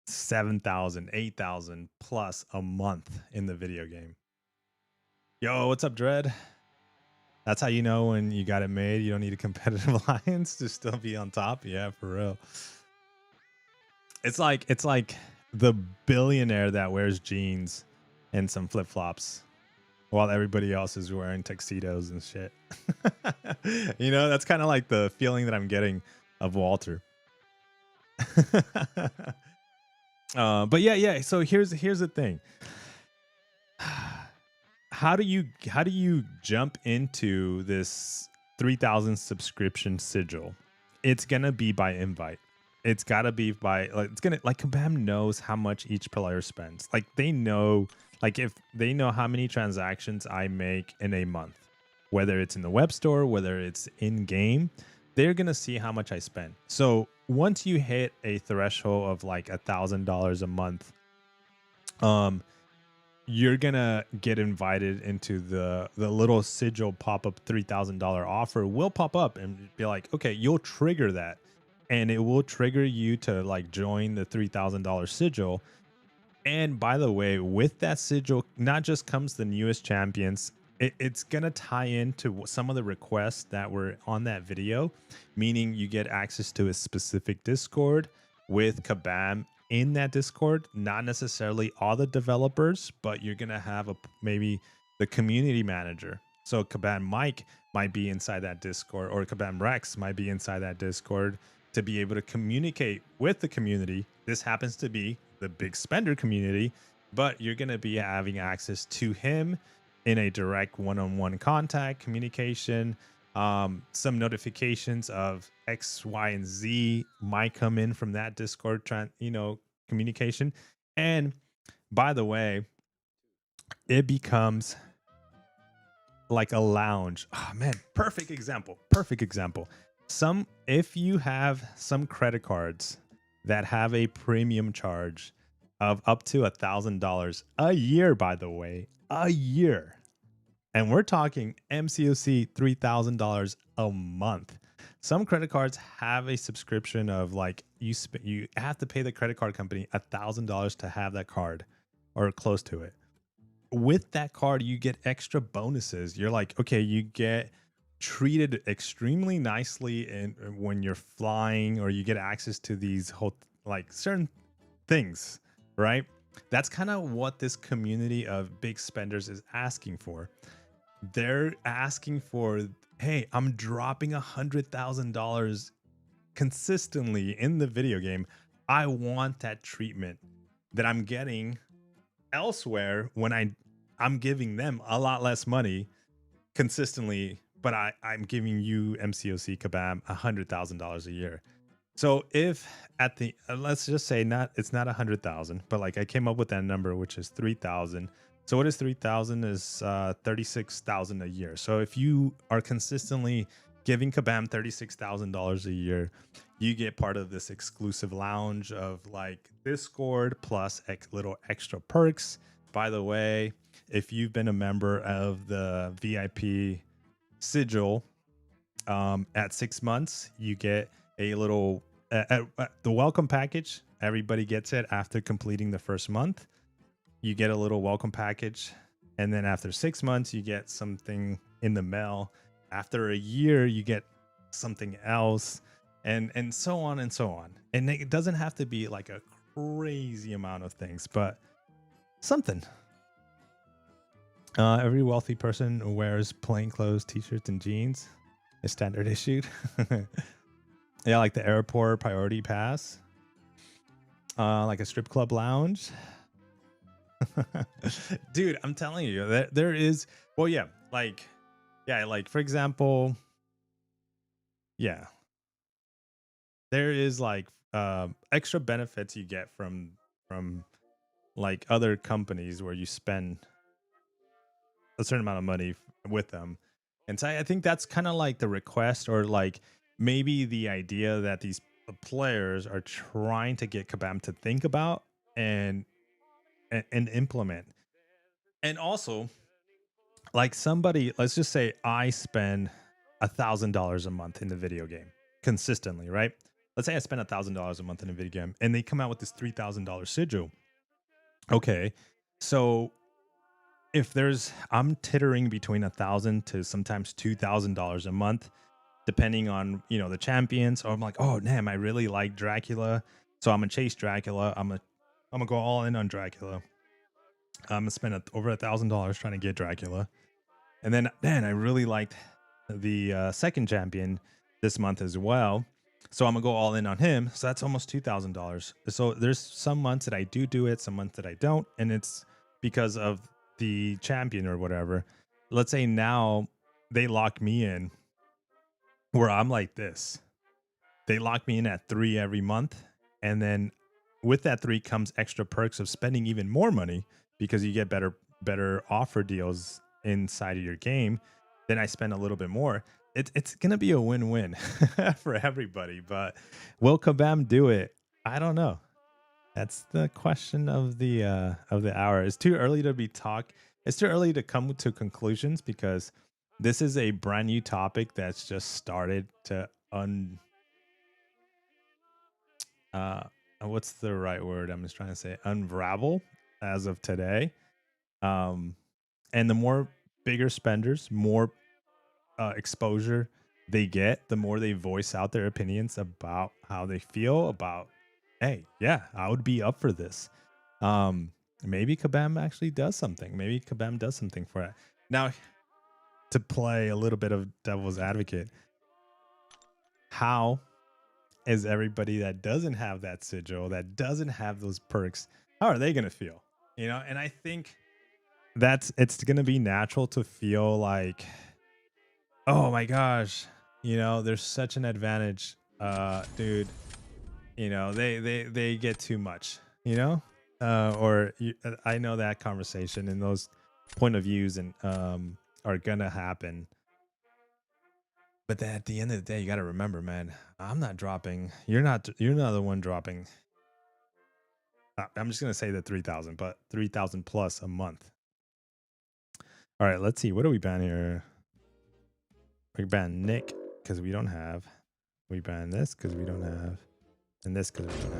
7,000, 8,000 plus a month in the video game. Yo, what's up, Dread? That's how you know when you got it made. You don't need a competitive alliance to still be on top. Yeah, for real. It's like the billionaire that wears jeans and some flip-flops while everybody else is wearing tuxedos and shit. That's kind of like the feeling that I'm getting of Walter. But yeah. So here's the thing. How do you jump into this 3,000 subscription sigil. It's gonna be by invite. It's gotta be by like it's gonna like Kabam knows how much each player spends. Like they know, like if they know how many transactions I make in a month, whether it's in the web store, whether it's in game, they're gonna see how much I spend. So once you hit a threshold of like $1,000 a month, um, you're gonna get invited into the little sigil pop-up $3,000 offer will pop up and be like, okay, you'll trigger that, and it will trigger you to like join the $3,000 sigil. And by the way, with that sigil, not just comes the newest champions, it's gonna tie into some of the requests that were on that video, meaning you get access to a specific Discord with Kabam in that Discord. Not necessarily all the developers, but you're gonna have maybe the community manager. So Kabam Mike might be inside that Discord, or Kabam Rex might be inside that Discord to be able to communicate with the community. This happens to be the big spender community, but you're going to be having access to him in a direct one-on-one contact communication. Some notifications of X, Y, and Z might come in from that Discord, communication. And by the way, it becomes like a lounge. Oh man, perfect example. Perfect example. If you have some credit cards that have a premium charge of up to $1,000 a year, by the way, a year, and we're talking MCOC $3,000 a month. Some credit cards have a subscription of like you have to pay the credit card company $1,000 to have that card or close to it. With that card, you get extra bonuses. You're like, okay, you get treated extremely nicely and when you're flying, or you get access to these whole like certain things, right? That's kind of what this community of big spenders is asking for. They're asking for, hey, I'm dropping $100,000 consistently in the video game. I want that treatment that I'm getting elsewhere when I'm giving them a lot less money consistently, but I'm giving you MCOC Kabam $100,000 a year. So if at the let's just say it's not 100,000, but like I came up with that number, which is 3,000. So what is 3,000 is 36,000 a year. So if you are consistently giving Kabam $36,000 a year, you get part of this exclusive lounge of like Discord plus little extra perks. By the way, if you've been a member of the VIP sigil, at 6 months, you get a little the welcome package. Everybody gets it after completing the first month. You get a little welcome package, and then after 6 months, you get something in the mail. After a year, you get something else, and so on and so on. And it doesn't have to be like a crazy amount of things, but something. Every wealthy person wears plain clothes, t-shirts, and jeans. Is standard issued. Yeah, like the airport priority pass. Like a strip club lounge. Dude, I'm telling you, there is. Well, yeah, like for example, yeah, there is like extra benefits you get from like other companies where you spend a certain amount of money with them. And so I think that's kind of like the request, or like maybe the idea that these players are trying to get Kabam to think about and implement. And also, like somebody, let's just say I spend $1,000 a month in the video game consistently, right? Let's say I spend $1,000 a month in a video game, and they come out with this $3,000 sigil. Okay, so if I'm tittering between $1,000 to sometimes $2,000 a month, depending on the champions. So I'm like, oh damn, I really like Dracula, so I'm gonna chase Dracula. I'm gonna go all in on Dracula. I'm gonna spend over $1,000 trying to get Dracula, and then man, I really liked the second champion this month as well. So I'm gonna go all in on him. So that's almost $2,000. So there's some months that I do it, some months that I don't, and it's because of the champion or whatever. Let's say now they lock me in where I'm like this. They lock me in at 3 every month, and then with that 3 comes extra perks of spending even more money because you get better offer deals inside of your game. Then I spend a little bit more. It's gonna be a win-win for everybody. But will Kabam do it? I don't know. That's the question of the hour. It's too early to be talk. It's too early to come to conclusions because this is a brand new topic that's just started to what's the right word? I'm just trying to say unravel as of today. And the more bigger spenders, more exposure they get, the more they voice out their opinions about how they feel about, hey, yeah, I would be up for this. Maybe Kabam actually does something. Maybe Kabam does something for it. Now, to play a little bit of devil's advocate, how is everybody that doesn't have that sigil, that doesn't have those perks, how are they going to feel? You know, and I think it's going to be natural to feel like, oh my gosh, you know, there's such an advantage, dude. You know, they get too much, you know, I know that conversation and those point of views and are gonna happen. But then at the end of the day, you got to remember, man, I'm not dropping. You're not the one dropping. I'm just gonna say the 3,000, but 3,000 plus a month. All right, let's see. What do we ban here? We ban Nick because we don't have. We ban this because we don't have, and this because we don't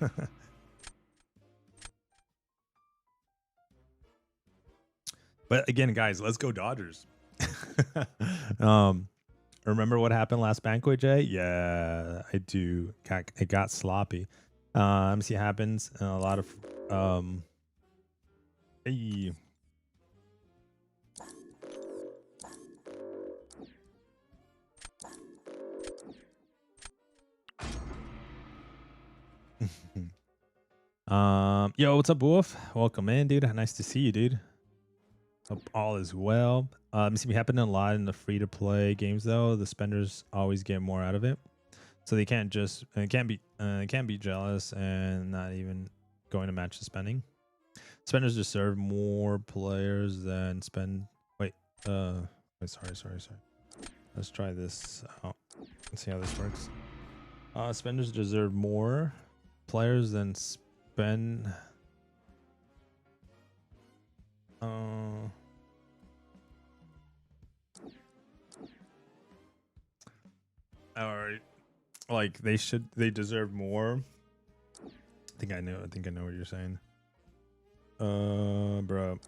have. But again, guys, let's go Dodgers. Remember what happened last banquet, Jay? Yeah, I do. It got sloppy. Let me see what happens. A lot of hey. Yo, what's up, Wolf? Welcome in, dude. Nice to see you, dude. Hope all is well. Let me see. We happen a lot in the free-to-play games, though. The spenders always get more out of it, so they can't just can't be jealous and not even going to match the spending. Spenders deserve more players than spend. Wait, sorry. Let's try this out. Let's see how this works. Spenders deserve more players than spend. Or like they deserve more. I think I know what you're saying. Bro.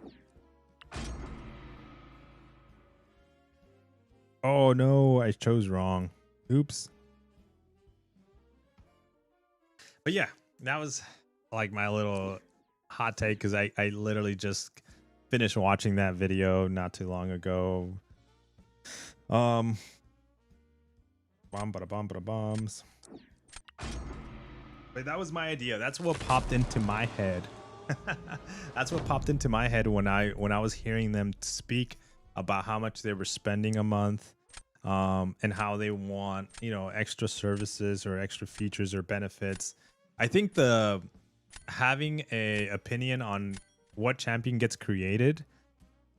Oh no, I chose wrong. Oops. But yeah, that was like my little hot take because I literally just finished watching that video not too long ago. Bomb bada bombs. But that was my idea. That's what popped into my head. That's what popped into my head when I was hearing them speak about how much they were spending a month, and how they want, you know, extra services or extra features or benefits. I think having a opinion on what champion gets created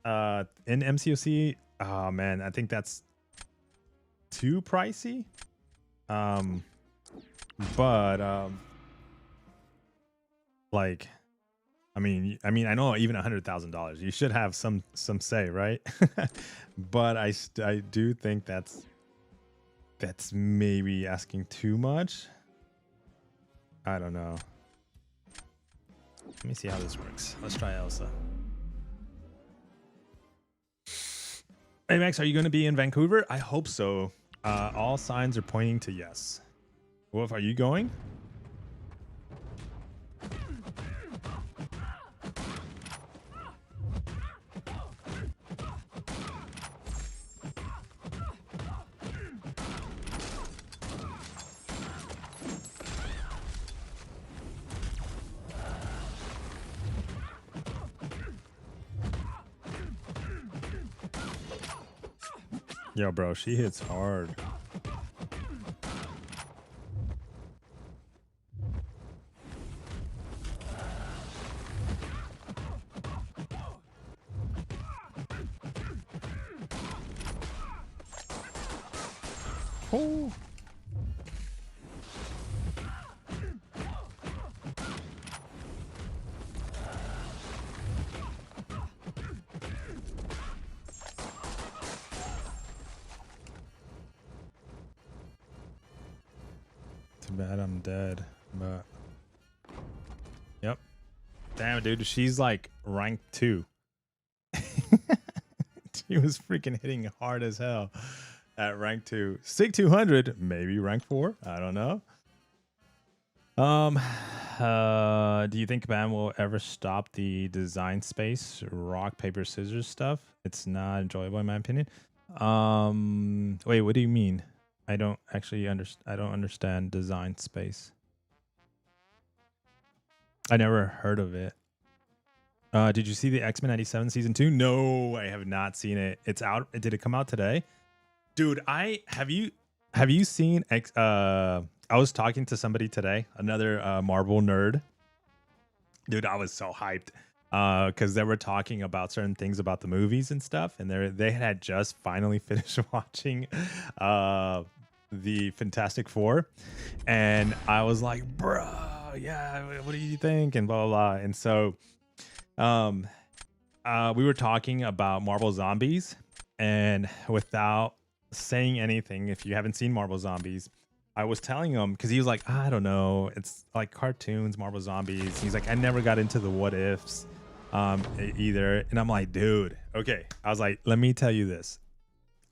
in MCOC, oh man, I think that's too pricey. But like, I mean, I know even $100,000, you should have some say, right? But I do think that's maybe asking too much. I don't know. Let me see how this works. Let's try Elsa. Hey Max, are you going to be in Vancouver? I hope so. All signs are pointing to yes. Wolf, are you going? Yo, bro, she hits hard. Oh. Too bad I'm dead, but yep. Damn, dude, she's like rank 2. She was freaking hitting hard as hell at rank 2. Sig 200, maybe rank 4. I don't know. Do you think BAM will ever stop the design space rock paper scissors stuff? It's not enjoyable in my opinion. Wait, what do you mean? I don't actually understand. I don't understand design space. I never heard of it. Did you see the X-Men 97 season 2? No, I have not seen it. It's out. Did it come out today? Dude, have you seen I was talking to somebody today, another Marvel nerd. Dude, I was so hyped because they were talking about certain things about the movies and stuff, and they had just finally finished watching the Fantastic Four, and I was like, bro, yeah, what do you think? And blah blah blah. And so we were talking about Marvel Zombies, and without saying anything, if you haven't seen Marvel Zombies, I was telling him because he was like, I don't know, it's like cartoons, Marvel Zombies. He's like, I never got into the what ifs either. And I'm like, dude, okay. I was like, let me tell you this.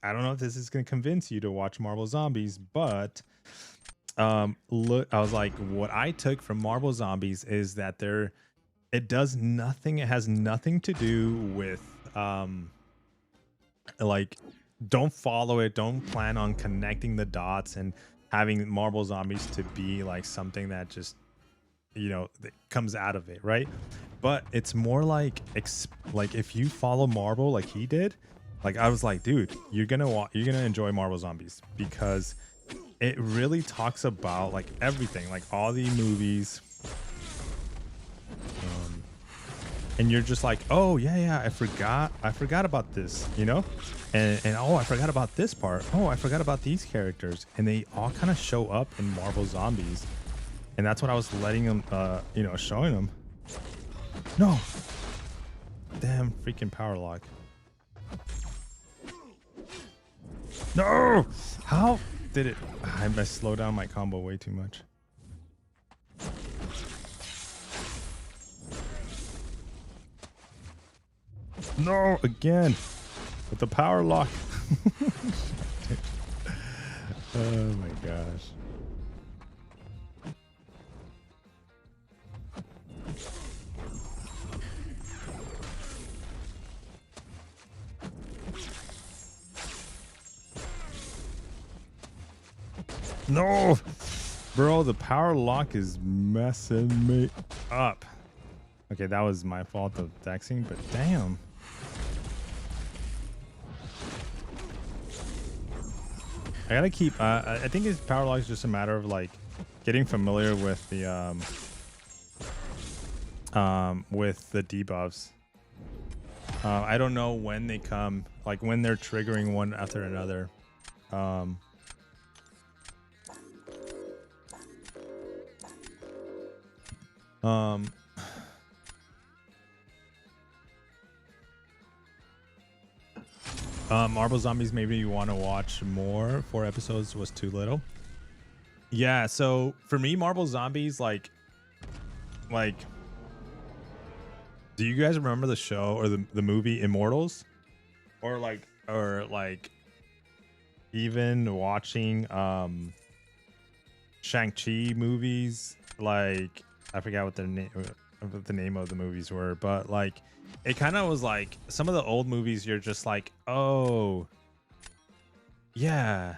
I don't know if this is going to convince you to watch Marvel Zombies, but look, I was like, what I took from Marvel Zombies is that it does nothing. It has nothing to do with like, don't follow it. Don't plan on connecting the dots and having Marvel Zombies to be like something that just, that comes out of it, right? But it's more like if you follow Marvel like he did, like I was like, dude, you're gonna enjoy Marvel Zombies because it really talks about like everything, like all the movies. And you're just like, oh yeah, I forgot about this, and oh, I forgot about this part. Oh, I forgot about these characters, and they all kind of show up in Marvel Zombies, and that's what I was letting them, showing them. No, damn freaking power lock. No, how did it? I slowed down my combo way too much. No, again with the power lock. Oh my gosh. No, bro, the power lock is messing me up. Okay, that was my fault of dexing, but damn. I gotta keep. I think his power lock is just a matter of like getting familiar with the debuffs. I don't know when they come, like when they're triggering one after another. Marvel Zombies, maybe you want to watch more. 4 episodes was too little. Yeah, so for me, Marvel Zombies, like, do you guys remember the show or the movie Immortals? Or like even watching Shang-Chi movies, like I forgot what the name of the movies were, but like it kind of was like some of the old movies you're just like, oh yeah,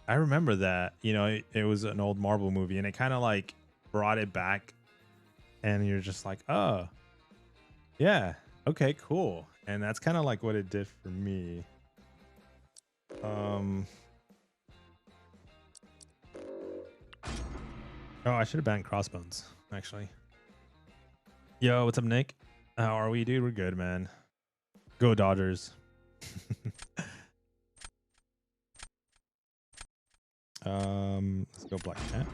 I remember that, it was an old Marvel movie, and it kind of like brought it back, and you're just like, oh yeah, okay, cool. And that's kind of like what it did for me. Oh, I should have banned Crossbones, actually. Yo, what's up, Nick? How are we, dude? We're good, man. Go Dodgers. Let's go Black Cat.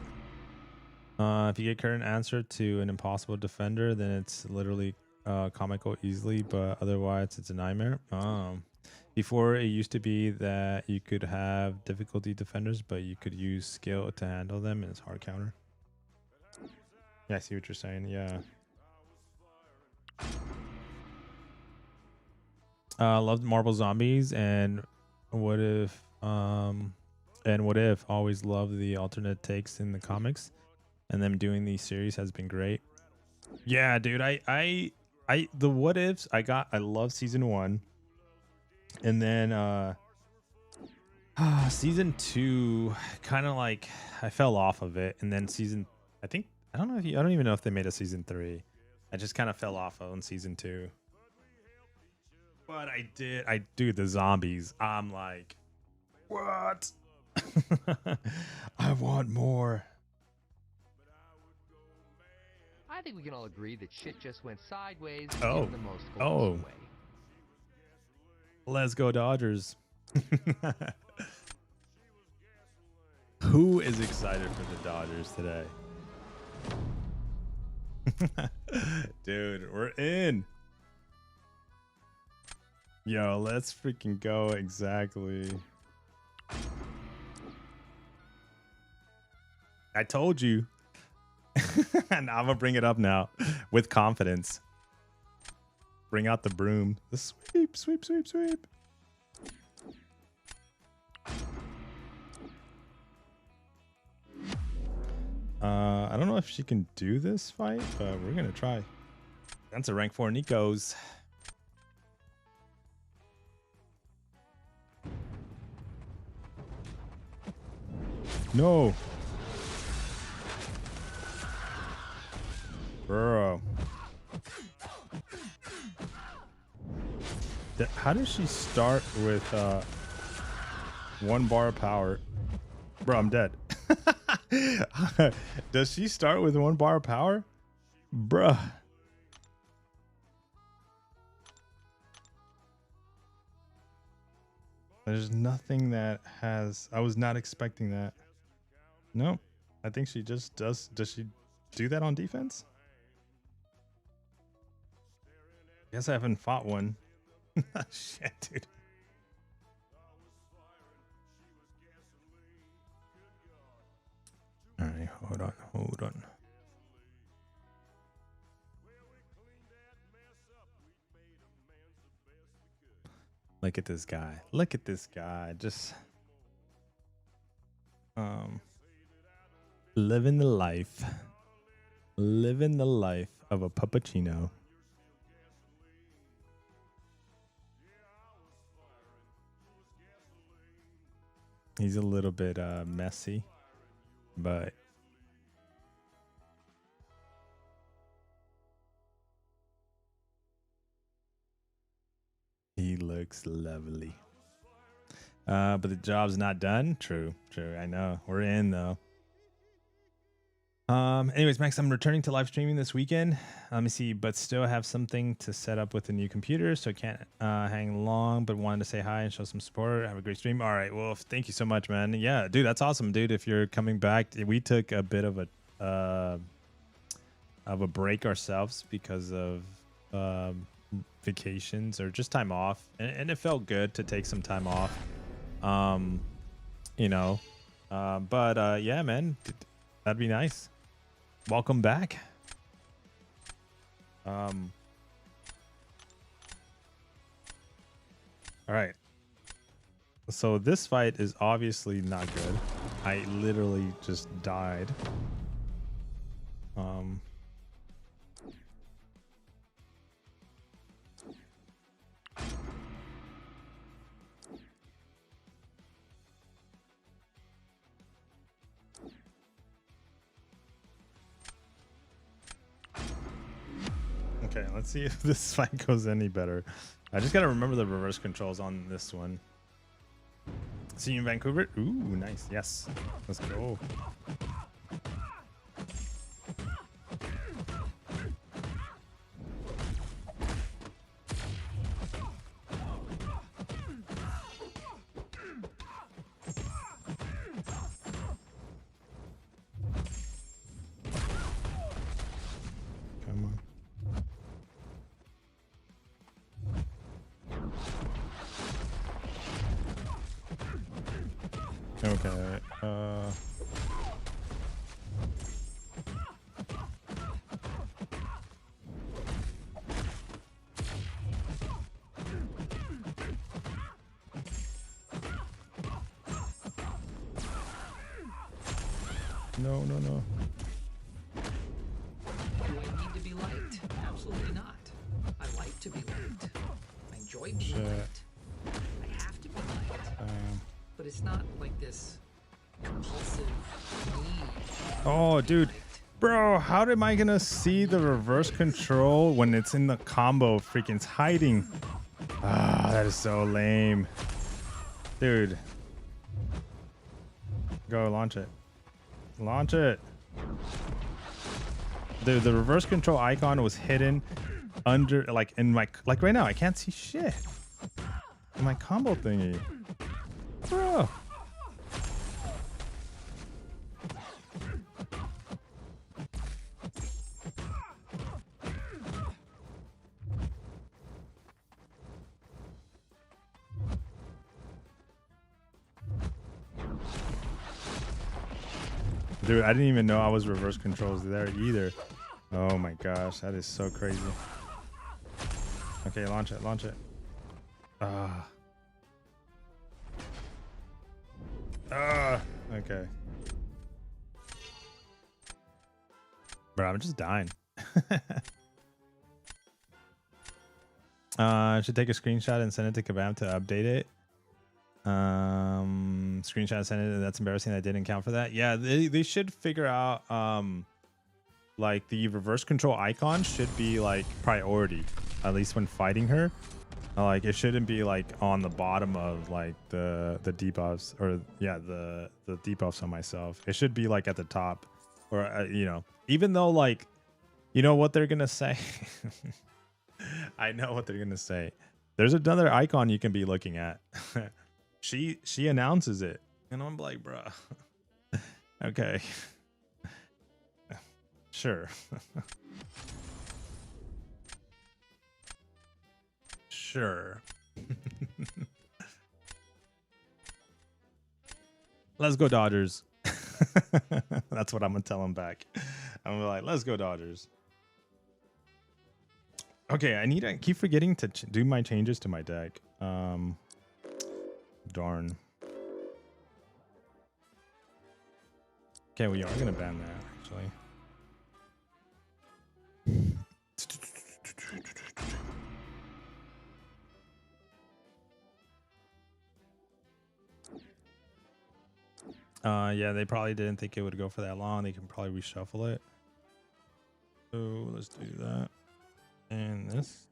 If you get current answer to an impossible defender, then it's literally comical easily, but otherwise it's a nightmare. Before it used to be that you could have difficulty defenders, but you could use skill to handle them, and it's hard counter. Yeah, I see what you're saying. Yeah. Loved Marvel Zombies and what if always loved the alternate takes in the comics, and them doing these series has been great. Yeah, dude, I the what ifs I love season 1, and then season 2 kind of like I fell off of it, and then I don't even know if they made a season 3. I just kind of fell off on season 2. But I do the zombies. I'm like, what? I want more. I think we can all agree that shit just went sideways Oh. in the most wholesome way. Let's go Dodgers. Who is excited for the Dodgers today? Dude, we're in. Yo, let's freaking go. Exactly. I told you. And I'm gonna bring it up now with confidence. Bring out the broom. The sweep, sweep, sweep, sweep. I don't know if she can do this fight, but we're gonna try. That's a rank 4 Nico's. No. Bro. How does she start with 1 bar of power? Bro, I'm dead. Does she start with 1 bar of power? Bruh. There's nothing that has... I was not expecting that. No. I think she just does... Does she do that on defense? Guess I haven't fought one. Shit, dude. All right, hold on. Look at this guy. Look at this guy. Just living the life. Living the life of a puppuccino. He's a little bit messy, but he looks lovely. But the job's not done. True. I know. We're in though. Anyways, Max, I'm returning to live streaming this weekend. Let me see, but still have something to set up with a new computer, so can't hang long, but wanted to say hi and show some support. Have a great stream. All right, well, thank you so much, man. Yeah, dude, that's awesome, dude. If you're coming back, we took a bit of a break ourselves because of vacations or just time off, and it felt good to take some time off. You know, but yeah, man, that'd be nice. Welcome back. All right. So this fight is obviously not good. I literally just died. Okay, let's see if this fight goes any better. I just gotta remember the reverse controls on this one. See you in Vancouver. Ooh, nice. Yes. Let's go. Come on. Okay. No, no, no. Do I need to be liked? Absolutely not. I like to be liked. I enjoy being liked. I have to be liked. But it's not like this compulsive need. Oh, dude. Bro, how am I gonna see the reverse control when it's in the combo? Freaking it's hiding. Ah, that is so lame. Dude. Go launch it. Launch it. Dude, the reverse control icon was hidden under, like, in my, like right now, I can't see shit. In my combo thingy. Bro. Dude, I didn't even know I was reverse controls there either. Oh my gosh, that is so crazy. Okay, launch it, launch it. Ah. Okay. Bro, I'm just dying. I should take a screenshot and send it to Kabam to update it. Screenshot, send it. That's embarrassing. I didn't count for that. Yeah, they should figure out like the reverse control icon should be like priority, at least when fighting her. Like it shouldn't be like on the bottom of like the debuffs, or yeah, the debuffs on myself. It should be like at the top, or you know, even though like, you know what they're gonna say. I know what they're gonna say. There's another icon you can be looking at. she announces it, and I'm like, bruh. Okay. Sure. Sure. Let's go Dodgers. That's what I'm gonna tell him back. I'm gonna be like, let's go Dodgers. Okay, I need to keep forgetting to do my changes to my deck. Darn. Okay, we are gonna ban that actually. Yeah, they probably didn't think it would go for that long. They can probably reshuffle it. So let's do that. And this.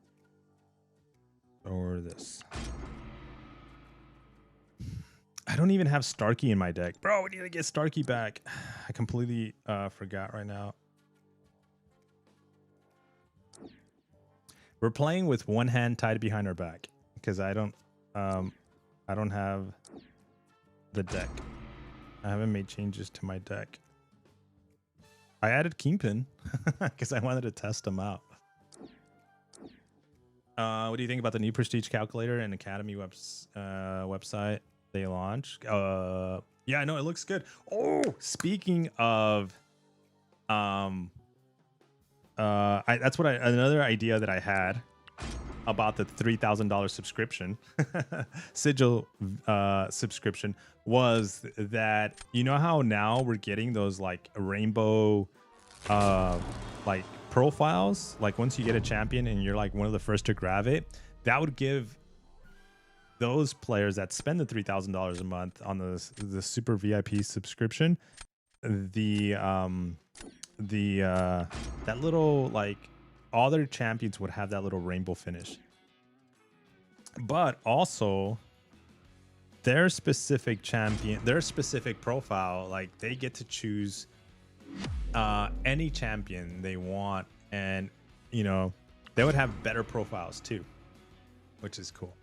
Or this. I don't even have Starkey in my deck. Bro, we need to get Starkey back. I completely forgot right now. We're playing with one hand tied behind our back because I don't have the deck. I haven't made changes to my deck. I added Kingpin because I wanted to test them out. What do you think about the new Prestige calculator and Academy website they launched? Yeah, I know it looks good. Oh, speaking of, that's what another idea that I had about the $3,000 subscription, Sigil subscription, was that, you know how now we're getting those like rainbow like profiles, like once you get a champion and you're like one of the first to grab it, that would give those players that spend the $3,000 a month on the super VIP subscription that little, like, all their champions would have that little rainbow finish. But also their specific champion, their specific profile, like they get to choose any champion they want, and you know, they would have better profiles too, which is cool.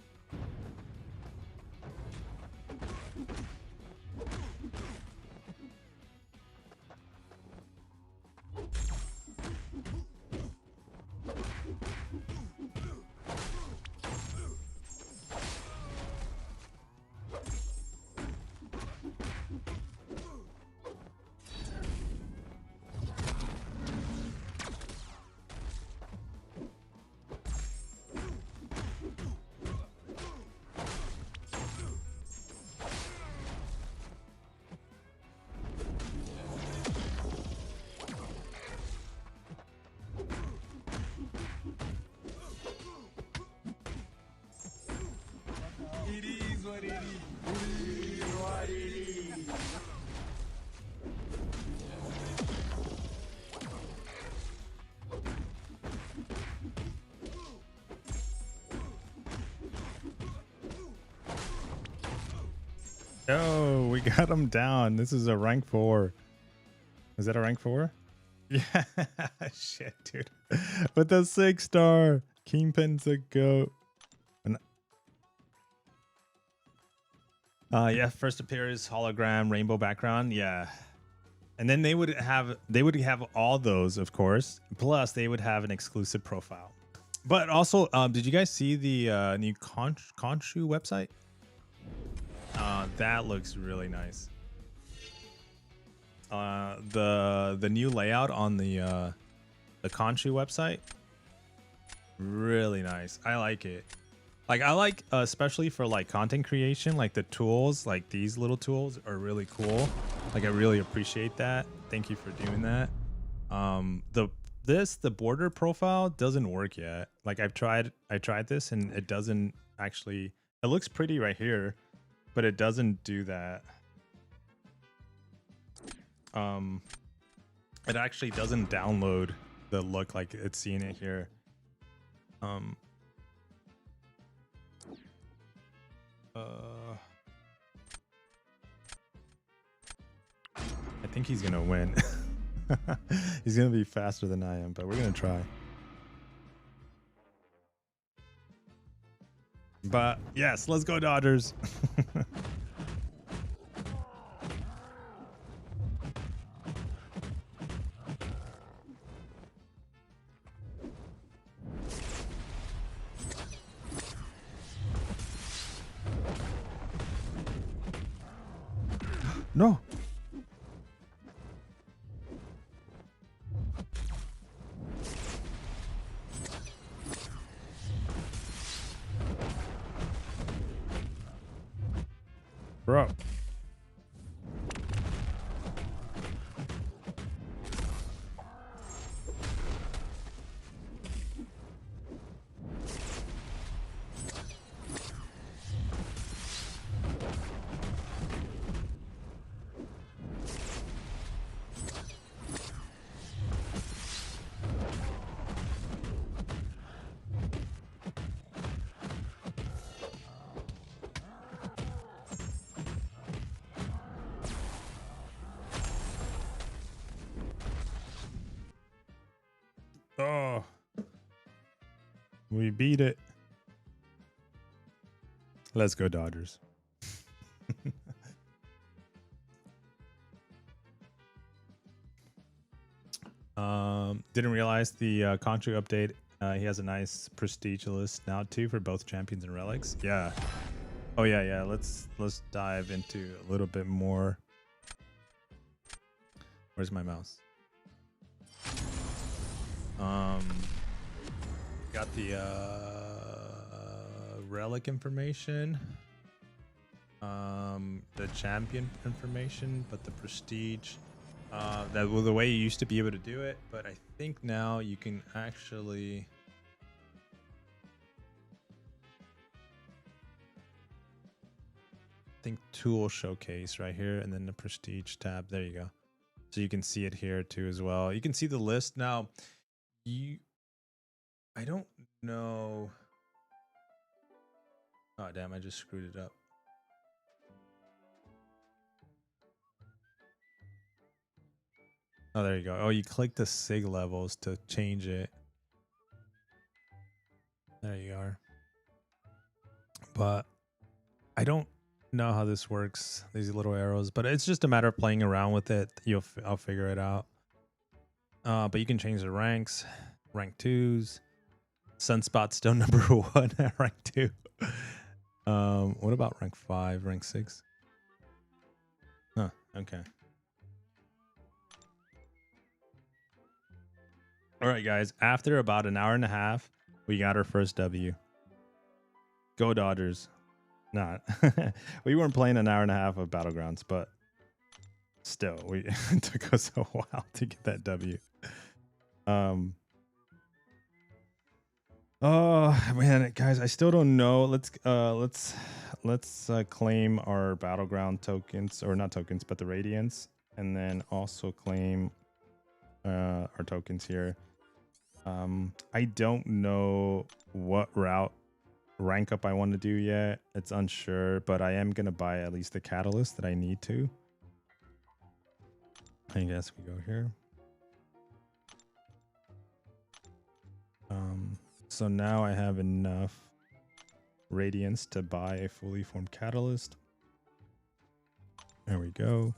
Oh, we got him down. This is a rank 4. Is that a rank 4? Yeah. Shit, dude. With the 6-star. Kingpin's a goat. Yeah, first appears, hologram, rainbow background. Yeah. And then they would have all those, of course. Plus, they would have an exclusive profile. But also, did you guys see the new Khonshu website? That looks really nice. The new layout on the Khonshu website, really nice. I like it. Like I like especially for like content creation, like the tools, like these little tools are really cool. Like I really appreciate that. Thank you for doing that. The border profile doesn't work yet. Like I tried this and it doesn't actually. It looks pretty right here, but it doesn't do that. It actually doesn't download the look like it's seeing it here. I think he's gonna win. He's gonna be faster than I am, but we're gonna try. But yes, let's go Dodgers. No. Bro. Oh, we beat it. Let's go Dodgers. Didn't realize the Contra update. He has a nice prestige list now too for both champions and relics. Yeah. Oh yeah. Let's dive into a little bit more. Where's my mouse? Got the relic information, the champion information, but the prestige, that was the way you used to be able to do it, but I think now you can actually tool showcase right here, and then the prestige tab. There you go. So you can see it here too as well. You can see the list now. I don't know. Oh damn, I just screwed it up. Oh, there you go. Oh, you click the sig levels to change it. There you are. But I don't know how this works, these little arrows, but it's just a matter of playing around with it. I'll figure it out. But you can change the ranks, rank 2s. Sunspot's still number 1 at rank 2. What about rank 5, rank 6? Huh, okay. All right, guys. After about an hour and a half, we got our first W. Go Dodgers. Not. We weren't playing an hour and a half of Battlegrounds, but still, it took us a while to get that W. Oh man, guys, I still don't know. Let's claim our Battleground tokens, or not tokens, but the Radiants, and then also claim our tokens here. I don't know what rank up I want to do yet. It's unsure, but I am gonna buy at least the catalyst that I need to. I guess we go here. So now I have enough radiance to buy a fully formed catalyst. There we go.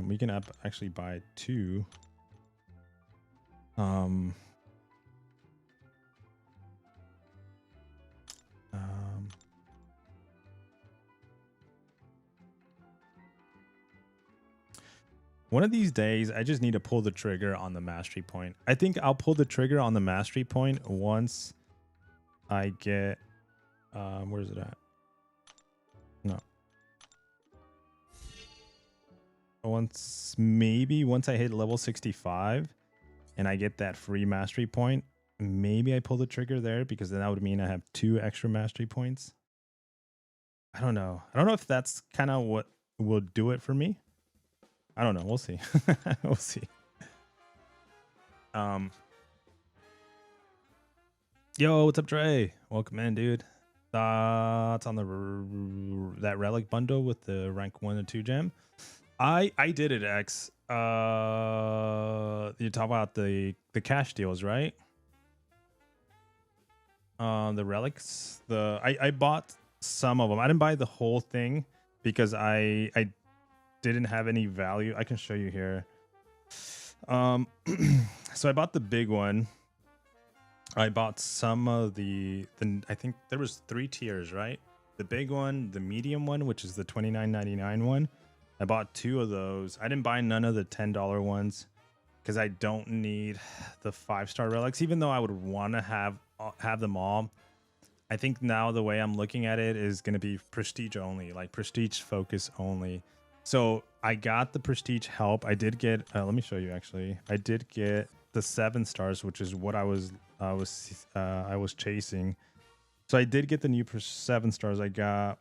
We can actually buy 2. One of these days, I just need to pull the trigger on the mastery point. I think I'll pull the trigger on the mastery point once I get... where's it at? No. Once I hit level 65 and I get that free mastery point, maybe I pull the trigger there, because then that would mean I have 2 extra mastery points. I don't know. I don't know if that's kind of what will do it for me. I don't know. We'll see. We'll see. Yo, what's up, Trey? Welcome in, dude. Thoughts on that relic bundle with the rank 1 and 2 gem? I did it, X. You talk about the cash deals, right? The relics. I bought some of them. I didn't buy the whole thing because I didn't have any value. I can show you here. So I bought the big one. I bought some of the I think there was 3 tiers, right? The big one, the medium one, which is the $29.99 one. I bought 2 of those. I didn't buy none of the $10 ones because I don't need the 5-star relics, even though I would want to have them all. I think now the way I'm looking at it is going to be prestige only, like prestige focus only. So I got the prestige help. I did get, let me show you actually. I did get the 7 stars, which is what I was chasing. So I did get the new 7 stars. I got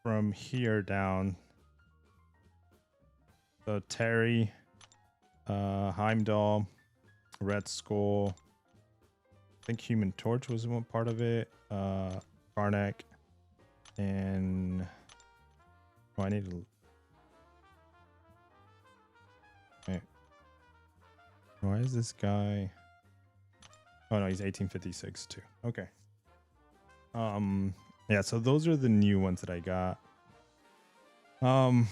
from here down. So Terry, Heimdall, Red Skull. I think Human Torch was one part of it. Karnak, and I need to. Wait. Why is this guy? Oh no, he's 1856 too. Okay. Yeah, so those are the new ones that I got. And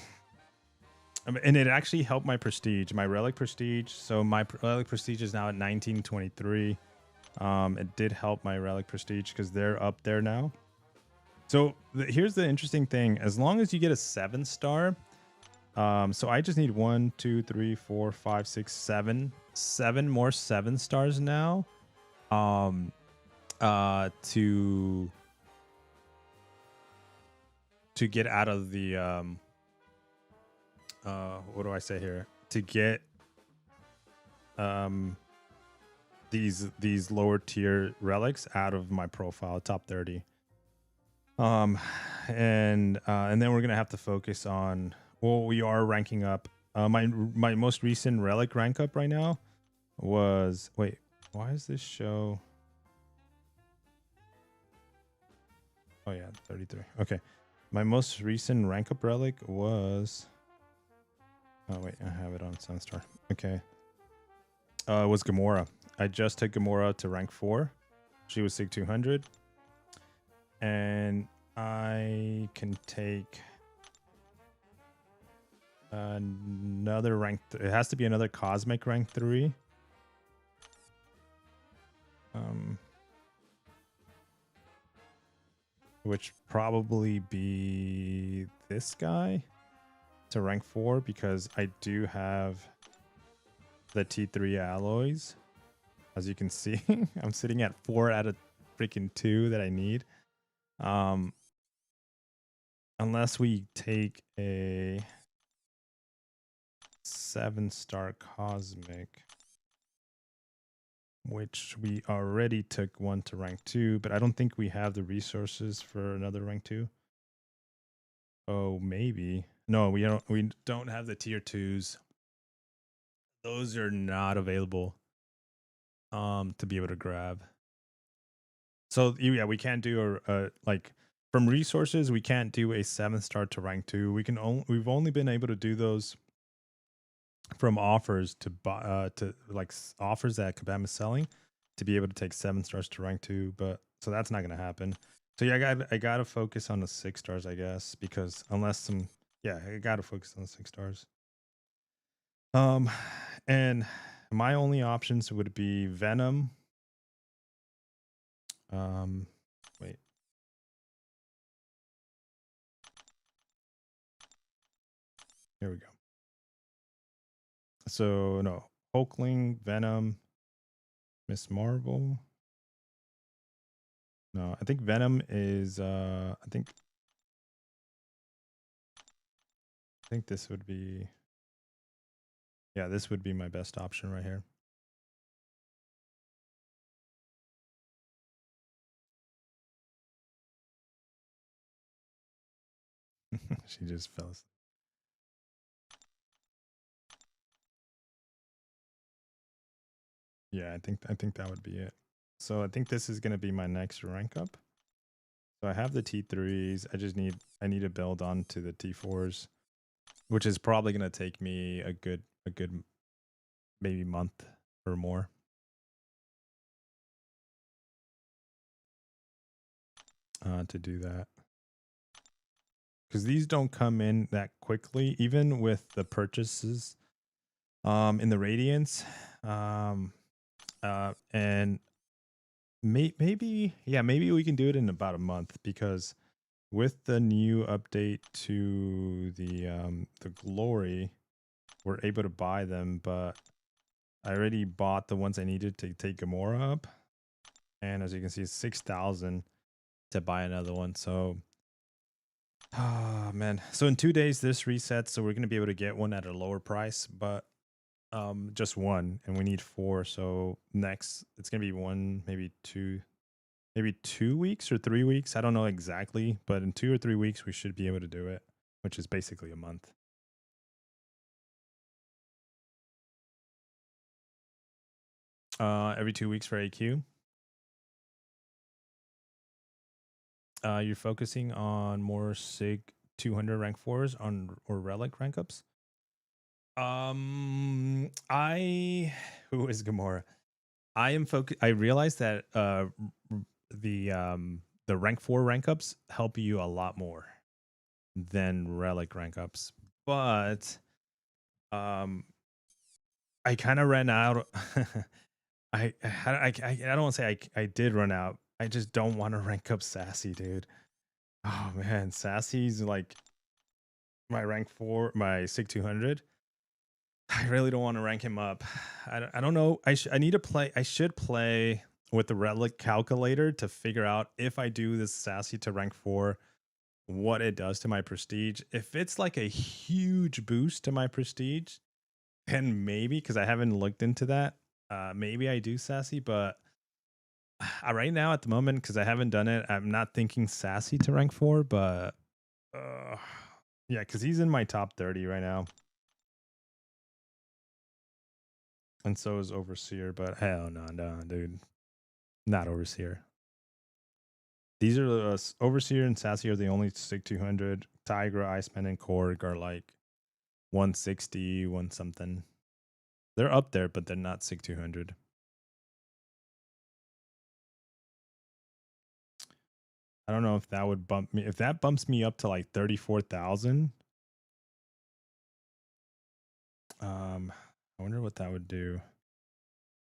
it actually helped my prestige, my relic prestige. So my relic prestige is now at 1923. It did help my relic prestige because they're up there now. So here's the interesting thing. As long as you get a 7-star, so I just need 1, 2, 3, 4, 5, 6, 7 more 7 stars now. To get out of the what do I say here? To get these lower tier relics out of my profile, top 30. And then we're gonna have to focus on. Well, we are ranking up. My most recent relic rank up right now was. Wait, why is this show? Oh yeah, 33. Okay. My most recent rank up relic was. Oh wait, I have it on Sunstar. Okay. It was Gamora. I just took Gamora to rank 4. She was Sig 200. And I can take another rank. It has to be another Cosmic rank 3. Which probably be this guy to rank 4 because I do have the T3 alloys. As you can see, I'm sitting at 4 out of freaking 2 that I need. Unless we take a 7-star Cosmic, which we already took one to rank 2, but I don't think we have the resources for another rank 2. Oh, maybe. No, we don't have the tier 2s. Those are not available to be able to grab. So yeah, we can't do a like from resources, we can't do a 7-star to rank 2. We've only been able to do those from offers to buy to like offers that Kabam is selling to be able to take 7 stars to rank 2, but so that's not gonna happen. So yeah, I gotta focus on the 6 stars, I guess, because unless I gotta focus on the 6 stars. And my only options would be Venom. Wait. Here we go. So no, Hulkling, Venom, Miss Marvel. No, I think Venom is I think this would be, yeah, this would be my best option right here. She just fell asleep. Yeah, I think that would be it. So I think this is gonna be my next rank up. So I have the T3s. I need to build on to the T4s, which is probably gonna take me a good maybe month or more. To do that. Because these don't come in that quickly, even with the purchases in the Radiance. And maybe we can do it in about a month, because with the new update to the Glory, we're able to buy them, but I already bought the ones I needed to take Gamora up, and as you can see, it's 6,000 to buy another one. So man, so in 2 days this resets, so we're gonna be able to get one at a lower price, but just one, and we need 4. So next it's gonna be one, maybe 2 weeks or 3 weeks. I don't know exactly, but in 2 or 3 weeks we should be able to do it, which is basically a month. Every 2 weeks for AQ. You're focusing on more Sig 200 rank 4s on or relic rank ups. Who is Gamora? I am I realized that the rank 4 rank ups help you a lot more than relic rank ups, but I kind of ran out. I don't want to say I did run out. I just don't want to rank up Sassy, dude. Oh man, Sassy's like my rank 4, my Sig 200. I really don't want to rank him up. I don't know. I need to play. I should play with the relic calculator to figure out if I do this Sassy to rank 4, what it does to my prestige. If it's like a huge boost to my prestige, then maybe, because I haven't looked into that, maybe I do Sassy. But right now at the moment, because I haven't done it, I'm not thinking Sassy to rank 4. But yeah, because he's in my top 30 right now. And so is Overseer, but hell no, dude. Not Overseer. These are the Overseer and Sassy are the only stick 200. Tigra, Iceman, and Korg are like 160, one something. They're up there, but they're not stick 200. I don't know if that would bump me. If that bumps me up to like 34,000, I wonder what that would do.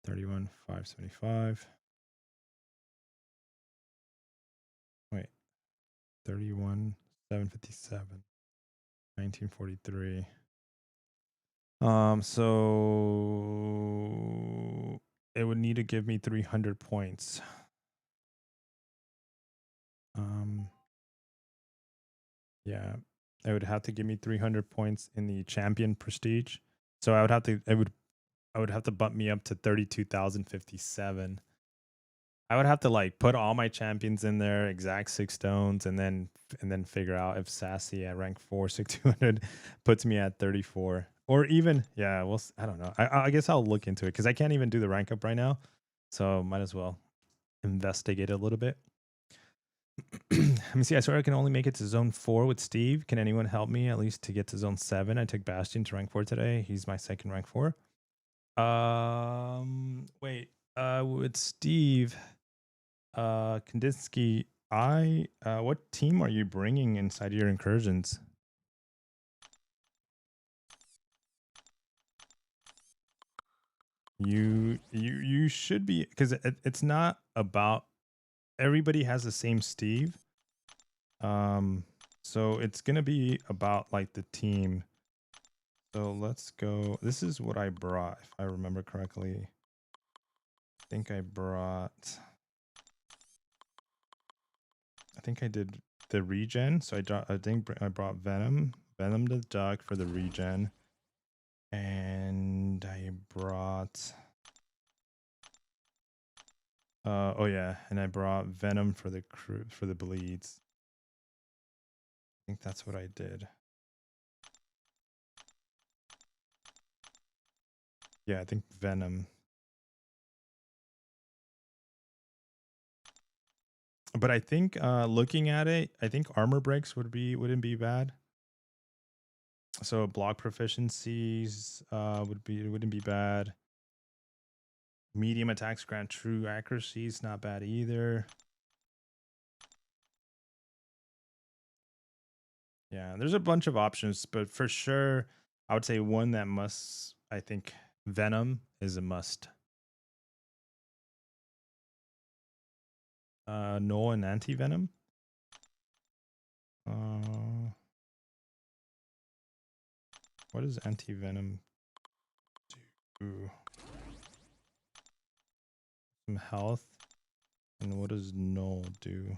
31,575. Wait, 31,757. 1943. So it would need to give me 300 points. Yeah, it would have to give me 300 points in the champion prestige. So I would have to, I would have to bump me up to 32,057. I would have to like put all my champions in there, exact 6 stones, and then figure out if Sassy at rank 4 6200 puts me at 34, or even well, I don't know. I guess I'll look into it because I can't even do the rank up right now, so might as well investigate a little bit. Let me see. I swear I can only make it to zone 4 with Steve. Can anyone help me at least to get to zone 7? I took Bastion to rank 4 today. He's my second rank 4. Wait. With Steve, Kandinsky, what team are you bringing inside your incursions? You should be, because it's not about everybody has the same Steve. So it's gonna be about like the team. So let's go. This is what I brought, if I remember correctly. I think I did the regen. So I think I brought Venom the duck for the regen, and I brought oh yeah, and I brought Venom for the crew for the bleeds. I think that's what I did. Yeah, I think Venom. But I think looking at it, I think armor breaks wouldn't be bad. So block proficiencies wouldn't be bad. Medium attacks grant true accuracy is not bad either. Yeah, there's a bunch of options, but for sure, I would say one that must. I think Venom is a must. Null and anti Venom. What does anti Venom do? Some health, and what does Null do?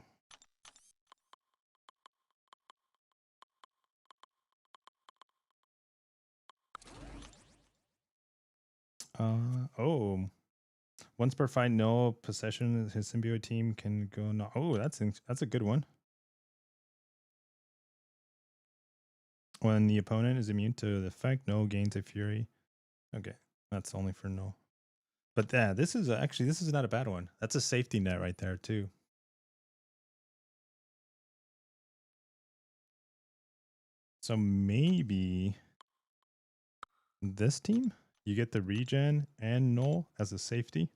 Oh, once per fight, no possession, his symbiote team can go. No, oh, that's a good one. When the opponent is immune to the effect, no gains a fury. Okay, that's only for no. But yeah, this is not a bad one. That's a safety net right there too. So maybe this team, you get the regen and null as a safety.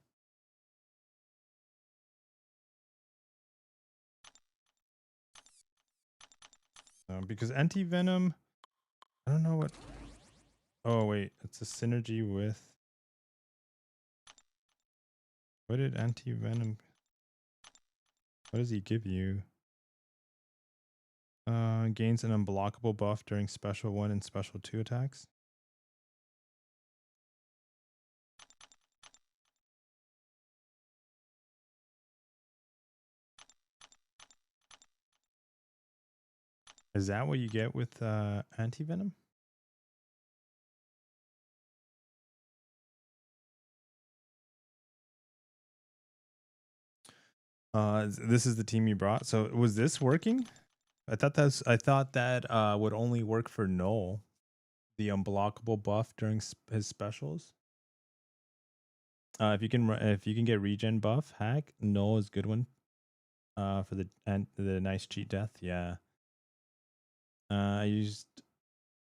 Because anti-venom, I don't know what. Oh wait, it's a synergy with. What did anti-venom? What does he give you? Gains an unblockable buff during special 1 and special 2 attacks. Is that what you get with anti-venom? This is the team you brought. So was this working? I thought that would only work for Null, the unblockable buff during his specials. If you can get regen buff hack, Null is a good one. for the nice cheat death. Yeah. I used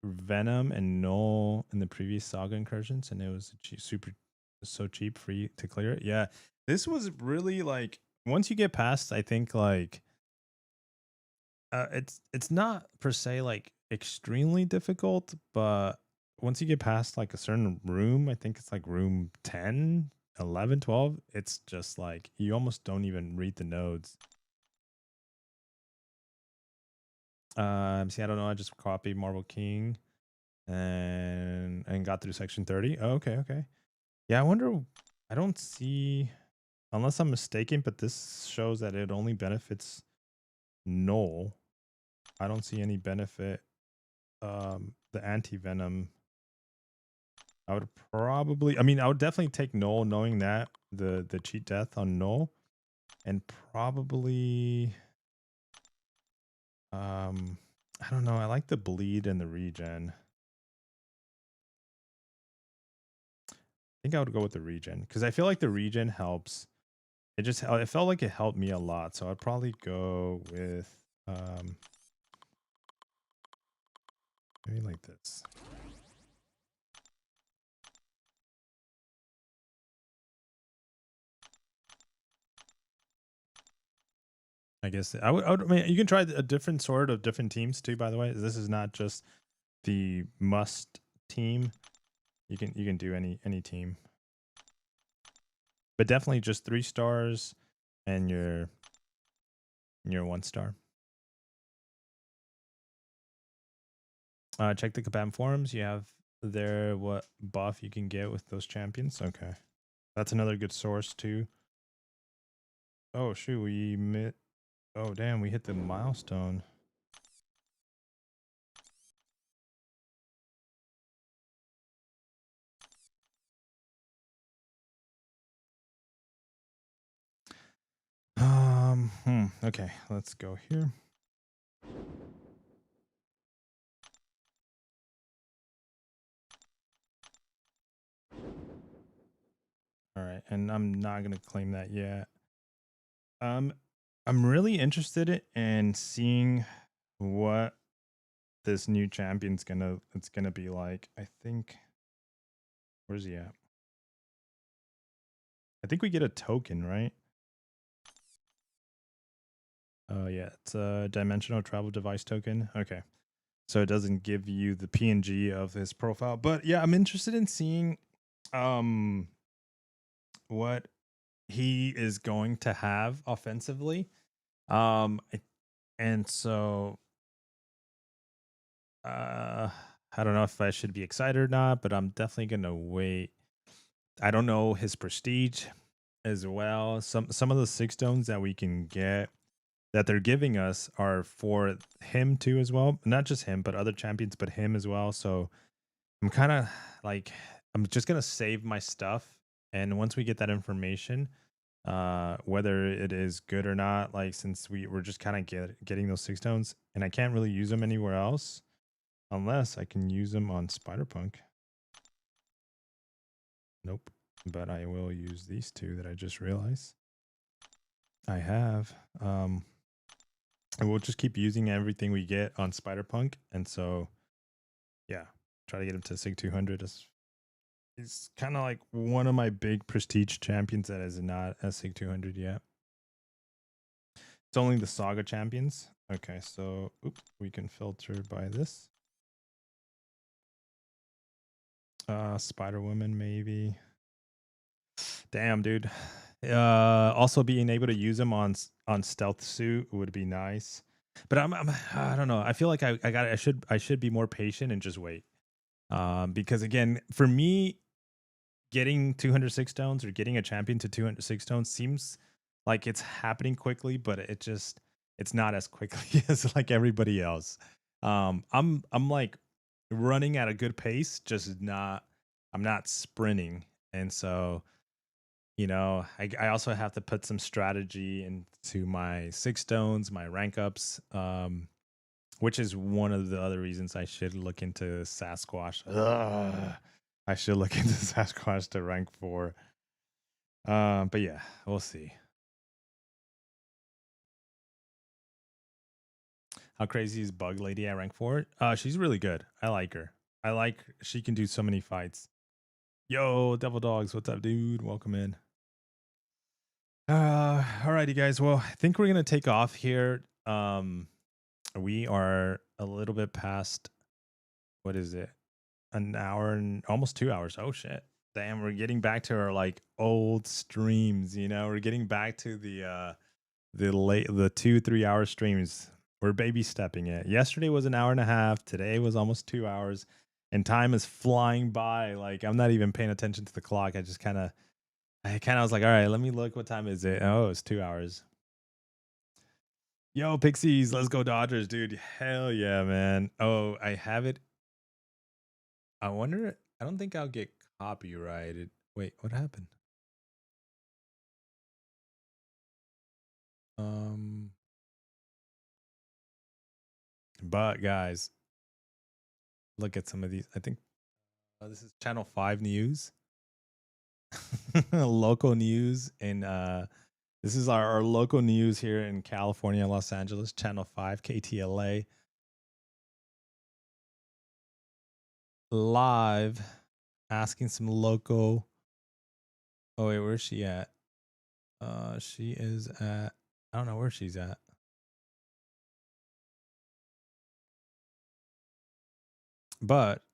Venom and Null in the previous Saga incursions, and it was super so cheap free to clear it. Yeah, this was really like once you get past, I think like it's not per se like extremely difficult, but once you get past like a certain room, I think it's like room 10, 11, 12, it's just like you almost don't even read the nodes. See, I don't know. I just copied Marble King and got through section 30. Oh, okay, okay. Yeah, I wonder. I don't see, unless I'm mistaken, but this shows that it only benefits Null. I don't see any benefit. The anti venom. I would probably. I mean, I would definitely take Null, knowing that the cheat death on Null, and probably. I don't know. I like the bleed and the regen. I think I would go with the regen because I feel like the regen helps. It felt like it helped me a lot, so I'd probably go with maybe like this. I guess I mean, you can try a different sort of different teams too. By the way, this is not just the must team. You can do any team, but definitely just 3 stars and your 1 star. Check the Kabam forums. You have there what buff you can get with those champions. Okay, that's another good source too. Oh shoot, oh damn, we hit the milestone. Okay, let's go here. All right, and I'm not gonna claim that yet. I'm really interested in seeing what this new champion's gonna be like. I think, where's he at? I think we get a token, right? Oh yeah, it's a dimensional travel device token. Okay, so it doesn't give you the PNG of his profile, but yeah, I'm interested in seeing what he is going to have offensively. And so I don't know if I should be excited or not, but I'm definitely gonna wait. I don't know his prestige as well. Some of the 6 stones that we can get that they're giving us are for him too as well. Not just him, but other champions, but him as well. So I'm kind of like I'm just gonna save my stuff, and once we get that information, whether it is good or not, like since we're just kind of getting those 6 stones, and I can't really use them anywhere else unless I can use them on Spider-Punk. Nope. But I will use these 2 that I just realized. I have. And we'll just keep using everything we get on Spider-Punk. And so, yeah, try to get him to Sig 200. He's kind of like one of my big prestige champions that is not a Sig 200 yet. It's only the Saga champions. Okay, so we can filter by this. Spider Woman, maybe. Damn, dude. Also being able to use them on stealth suit would be nice. But I don't know. I feel like I should be more patient and just wait. Because again, for me, getting 206 stones or getting a champion to 206 stones seems like it's happening quickly, but it's not as quickly as like everybody else. I'm like running at a good pace, just not I'm not sprinting. And so, you know, I also have to put some strategy into my 6 stones, my rank ups, which is one of the other reasons I should look into Sasquatch. Ugh. I should look into Sasquatch to rank 4. But yeah, we'll see. How crazy is Bug Lady at rank 4? She's really good. I like her. She can do so many fights. Yo, Devil Dogs, what's up, dude? Welcome in. Alrighty, guys. Well, I think we're gonna take off here. We are a little bit past. What is it? An hour and almost 2 hours. Oh shit! Damn, we're getting back to our like old streams. You know, we're getting back to the 2-3 hour streams. We're baby stepping it. Yesterday was an hour and a half. Today was almost 2 hours, and time is flying by. Like I'm not even paying attention to the clock. I was like, all right, let me look. What time is it? Oh, it's 2 hours. Yo, Pixies, let's go Dodgers, dude. Hell yeah, man. Oh, I have it. I wonder. I don't think I'll get copyrighted. Wait, what happened? But guys, look at some of these. I think this is Channel 5 News. Local news in this is our local news here in California, Los Angeles, Channel 5 KTLA. Live asking some local. Oh wait, where's she at? She is at, I don't know where she's at. But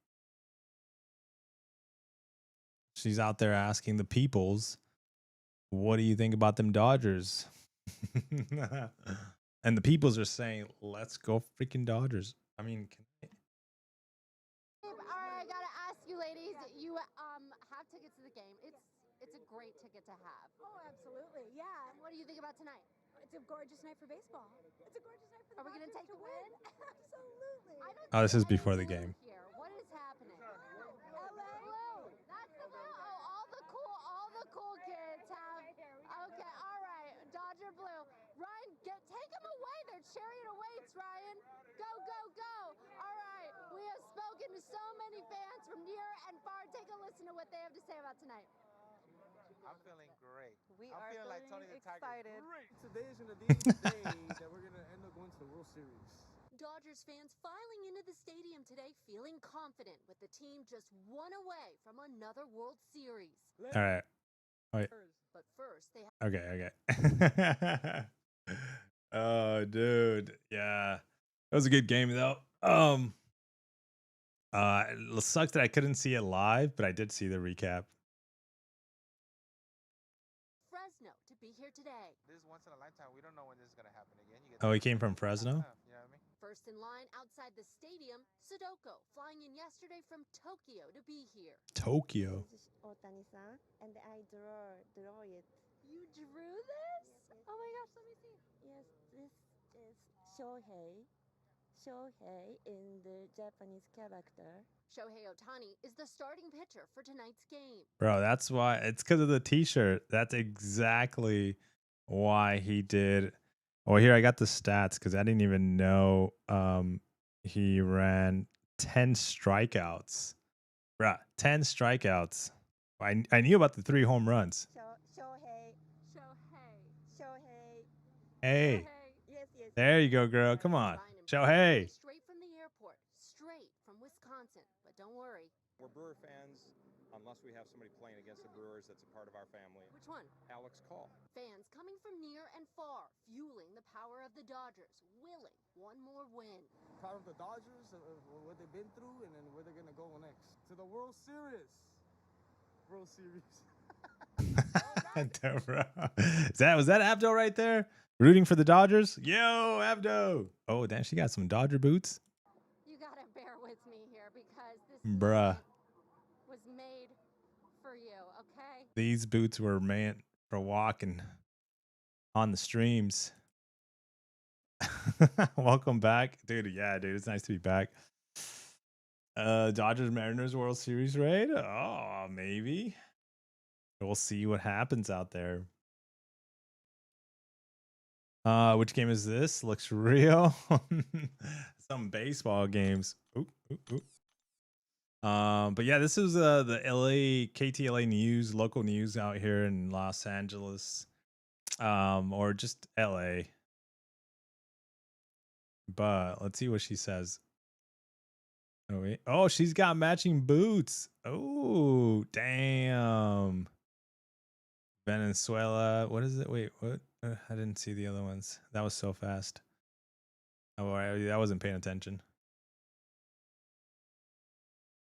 she's out there asking the peoples, what do you think about them Dodgers? And the peoples are saying, let's go freaking Dodgers. I mean, All right, I gotta ask you, ladies. You have tickets to the game. It's a great ticket to have. Oh, absolutely, yeah. And what do you think about tonight? It's a gorgeous night for baseball. It's a gorgeous night for the Are we gonna Dodgers take to the win? Absolutely. I don't oh, this see is any before the blue game. Here. What is happening? LA. Blue. That's the blue. Oh, all the cool kids have. Okay, all right. Dodger blue. Ryan, take them away. They're chariot awaits, Ryan. Go, go, go. All right. We have spoken to so many fans from near and far. Take a listen to what they have to say about tonight. I'm feeling great. I'm feeling like Tony the Tiger. Great. Today is gonna be the day that we're gonna end up going to the World Series. Dodgers fans filing into the stadium today feeling confident with the team just one away from another World Series. All right. Wait. But first, they have. Okay. Oh, dude. Yeah. That was a good game, though. It sucks that I couldn't see it live, but I did see the recap. Fresno to be here today. This is once in a lifetime. We don't know when this is gonna happen again. Oh, he came from Fresno? You know what I mean? First in line outside the stadium, Sadoko flying in yesterday from Tokyo to be here. Tokyo. This is Otani-san, and I draw it. You drew this? Oh my gosh, let me see. Yes, this is Shohei. Shohei in the Japanese character. Shohei Otani is the starting pitcher for tonight's game. Bro, that's why. It's because of the t-shirt. That's exactly why he did. Oh, here I got the stats because I didn't even know he ran 10 strikeouts. Bruh, 10 strikeouts. I knew about the 3 home runs. Shohei. Hey, Yes. there you go, girl. Come on. Ryan and Show Brian hey. Straight from the airport, straight from Wisconsin. But don't worry. We're Brewer fans, unless we have somebody playing against the Brewers that's a part of our family. Which one? Alex Call. Fans coming from near and far, fueling the power of the Dodgers, willing one more win. Proud of the Dodgers, what they've been through, and then where they're gonna go next to the World Series. World Series. Was that Abdo right there? Rooting for the Dodgers? Yo, Abdo. Oh, damn, she got some Dodger boots. You gotta bear with me here because this Bruh. was made for you, okay? These boots were meant for walking on the streams. Welcome back. Dude, yeah, dude, it's nice to be back. Dodgers Mariners World Series raid? Oh, maybe. We'll see what happens out there. Which game is this? Looks real. Some baseball games. Oop, oop, oop. But yeah, this is the LA KTLA news, local news out here in Los Angeles, or just LA. But let's see what she says. Oh wait. Oh, she's got matching boots. Oh, damn. Venezuela. What is it? Wait, what? I didn't see the other ones. That was so fast. Oh, I wasn't paying attention.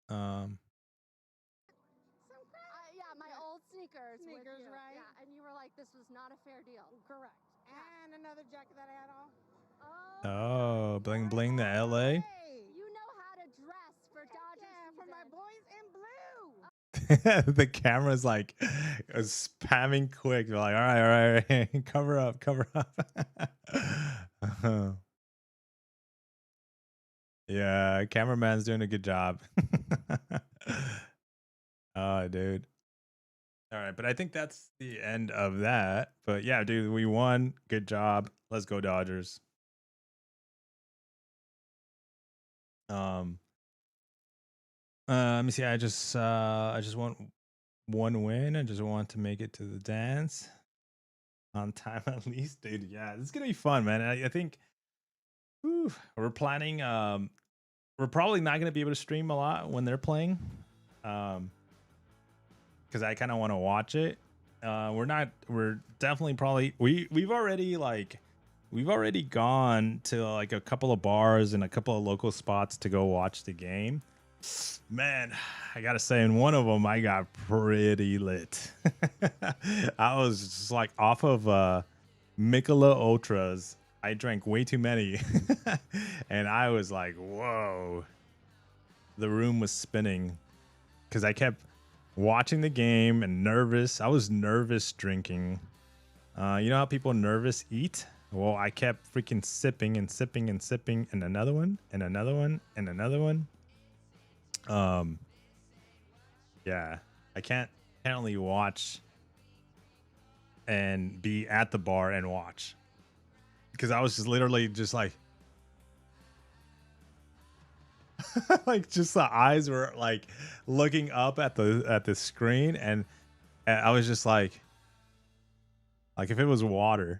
Yeah, my old sneakers. Sneakers, with you. right? Yeah, and you were like, this was not a fair deal. Correct. And another jacket that I had on. Oh, bling bling the LA. Hey, You know how to dress for Dodger yeah, for my season. boys in blue. The camera's like spamming quick. They're like, all right, cover up, cover up. Yeah, cameraman's doing a good job. Oh, dude. All right, but I think that's the end of that. But yeah, dude, we won. Good job. Let's go Dodgers. Let me see. I just want one win. I just want to make it to the dance on time at least, dude. Yeah, this is gonna be fun, man. I think we're planning. We're probably not gonna be able to stream a lot when they're playing, because I kind of want to watch it. We're not. We're definitely probably. We've already gone to like a couple of bars and a couple of local spots to go watch the game. Man, I gotta say, in one of them, I got pretty lit. I was just like off of Michelob Ultras. I drank way too many, and I was like, "Whoa!" The room was spinning because I kept watching the game and nervous. I was nervous drinking. You know how people nervous eat? Well, I kept freaking sipping and sipping and sipping, and another one, and another one, and another one. Yeah, I can't only watch and be at the bar and watch, because I was just literally just like like just the eyes were like looking up at the screen, and I was just like if it was water.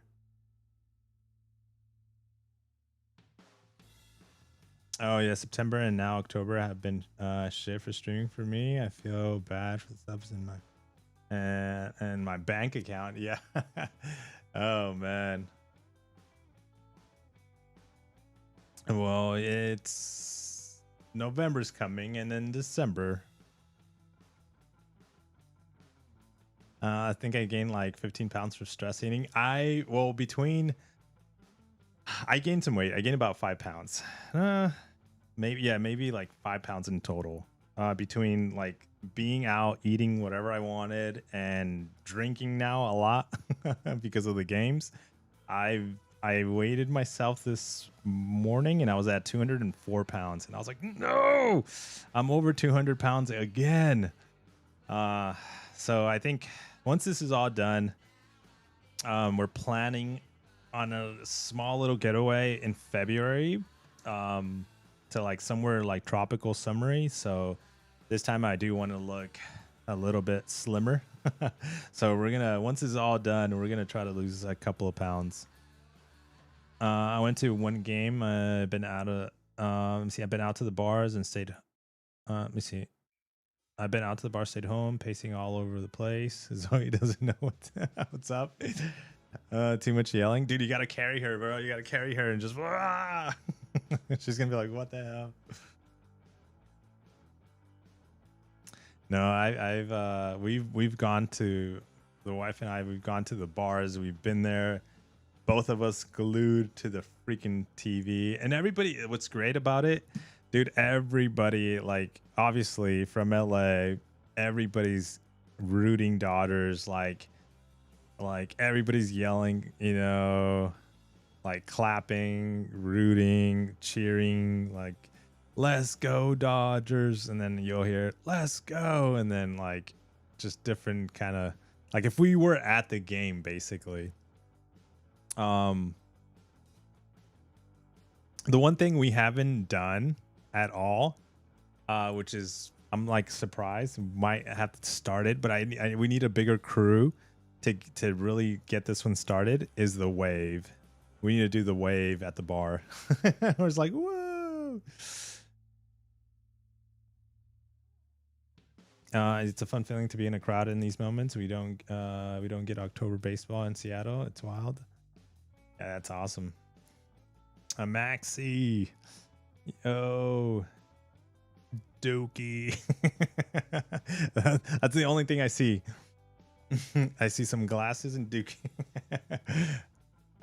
Oh yeah, September and now October have been shit for streaming for me. I feel bad for the subs in my and my bank account. Yeah. Oh man. Well, it's November's coming, and then December. I think I gained like 15 pounds for stress eating. I gained some weight. I gained about 5 pounds. Maybe like 5 pounds in total. Between like being out, eating whatever I wanted, and drinking now a lot because of the games. I weighted myself this morning and I was at 204 pounds, and I was like, no, I'm over 200 pounds again. So I think once this is all done, we're planning on a small little getaway in February, to like somewhere like tropical summery. So this time I do want to look a little bit slimmer. So once this is all done, we're gonna try to lose a couple of pounds. I went to one game. I've been out of I've been out to the bars and stayed. Let me see. I've been out to the bar, stayed home, pacing all over the place. Zoe doesn't know what's up. Too much yelling, dude. You gotta carry her, bro. You gotta carry her and just. She's gonna be like, "What the hell?" No, we've gone to, the wife and I. We've gone to the bars. We've been there. Both of us glued to the freaking TV, and everybody. What's great about it, dude? Everybody, like, obviously from LA, everybody's rooting Dodgers. Like everybody's yelling, like clapping, rooting, cheering, like, let's go Dodgers. And then you'll hear, let's go. And then like just different kind of, like if we were at the game, basically. The one thing we haven't done at all, which is, I'm like surprised, might have to start it, but we need a bigger crew to really get this one started, is the wave. We need to do the wave at the bar. We're just like, whoa. It's a fun feeling to be in a crowd in these moments. We don't get October baseball in Seattle. It's wild. Yeah, that's awesome. Maxi. Yo. Dookie. That's the only thing I see. I see some glasses and Dookie.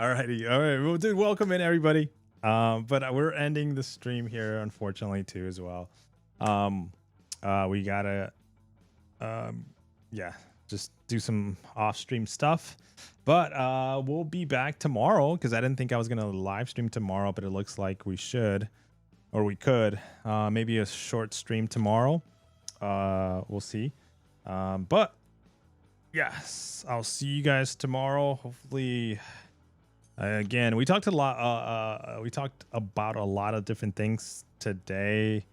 Alrighty. All right. Well, dude, welcome in everybody. But we're ending the stream here, unfortunately, too, as well. We gotta yeah, just do some off-stream stuff. But we'll be back tomorrow because I didn't think I was gonna live stream tomorrow, but it looks like we should, or we could. Maybe a short stream tomorrow. We'll see. But yes, I'll see you guys tomorrow. Hopefully, again, we talked a lot. We talked about a lot of different things today.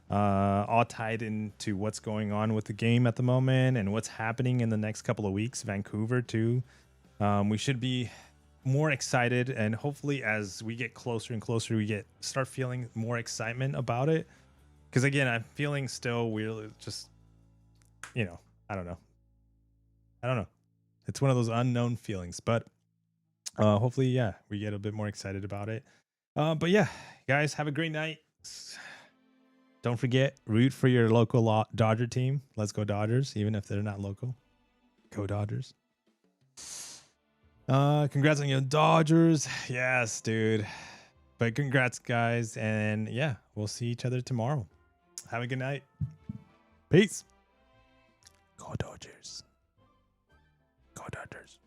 All tied into what's going on with the game at the moment and what's happening in the next couple of weeks. Vancouver too. We should be more excited, and hopefully as we get closer and closer, we start feeling more excitement about it. Because again, I'm feeling still weird. Just, I don't know. It's one of those unknown feelings, but hopefully, yeah, we get a bit more excited about it. But yeah, guys, have a great night. Don't forget, root for your local Dodger team. Let's go Dodgers, even if they're not local. Go Dodgers. Congrats on your Dodgers. Yes, dude. But congrats, guys. And yeah, we'll see each other tomorrow. Have a good night. Peace. Go Dodgers. Go Dodgers.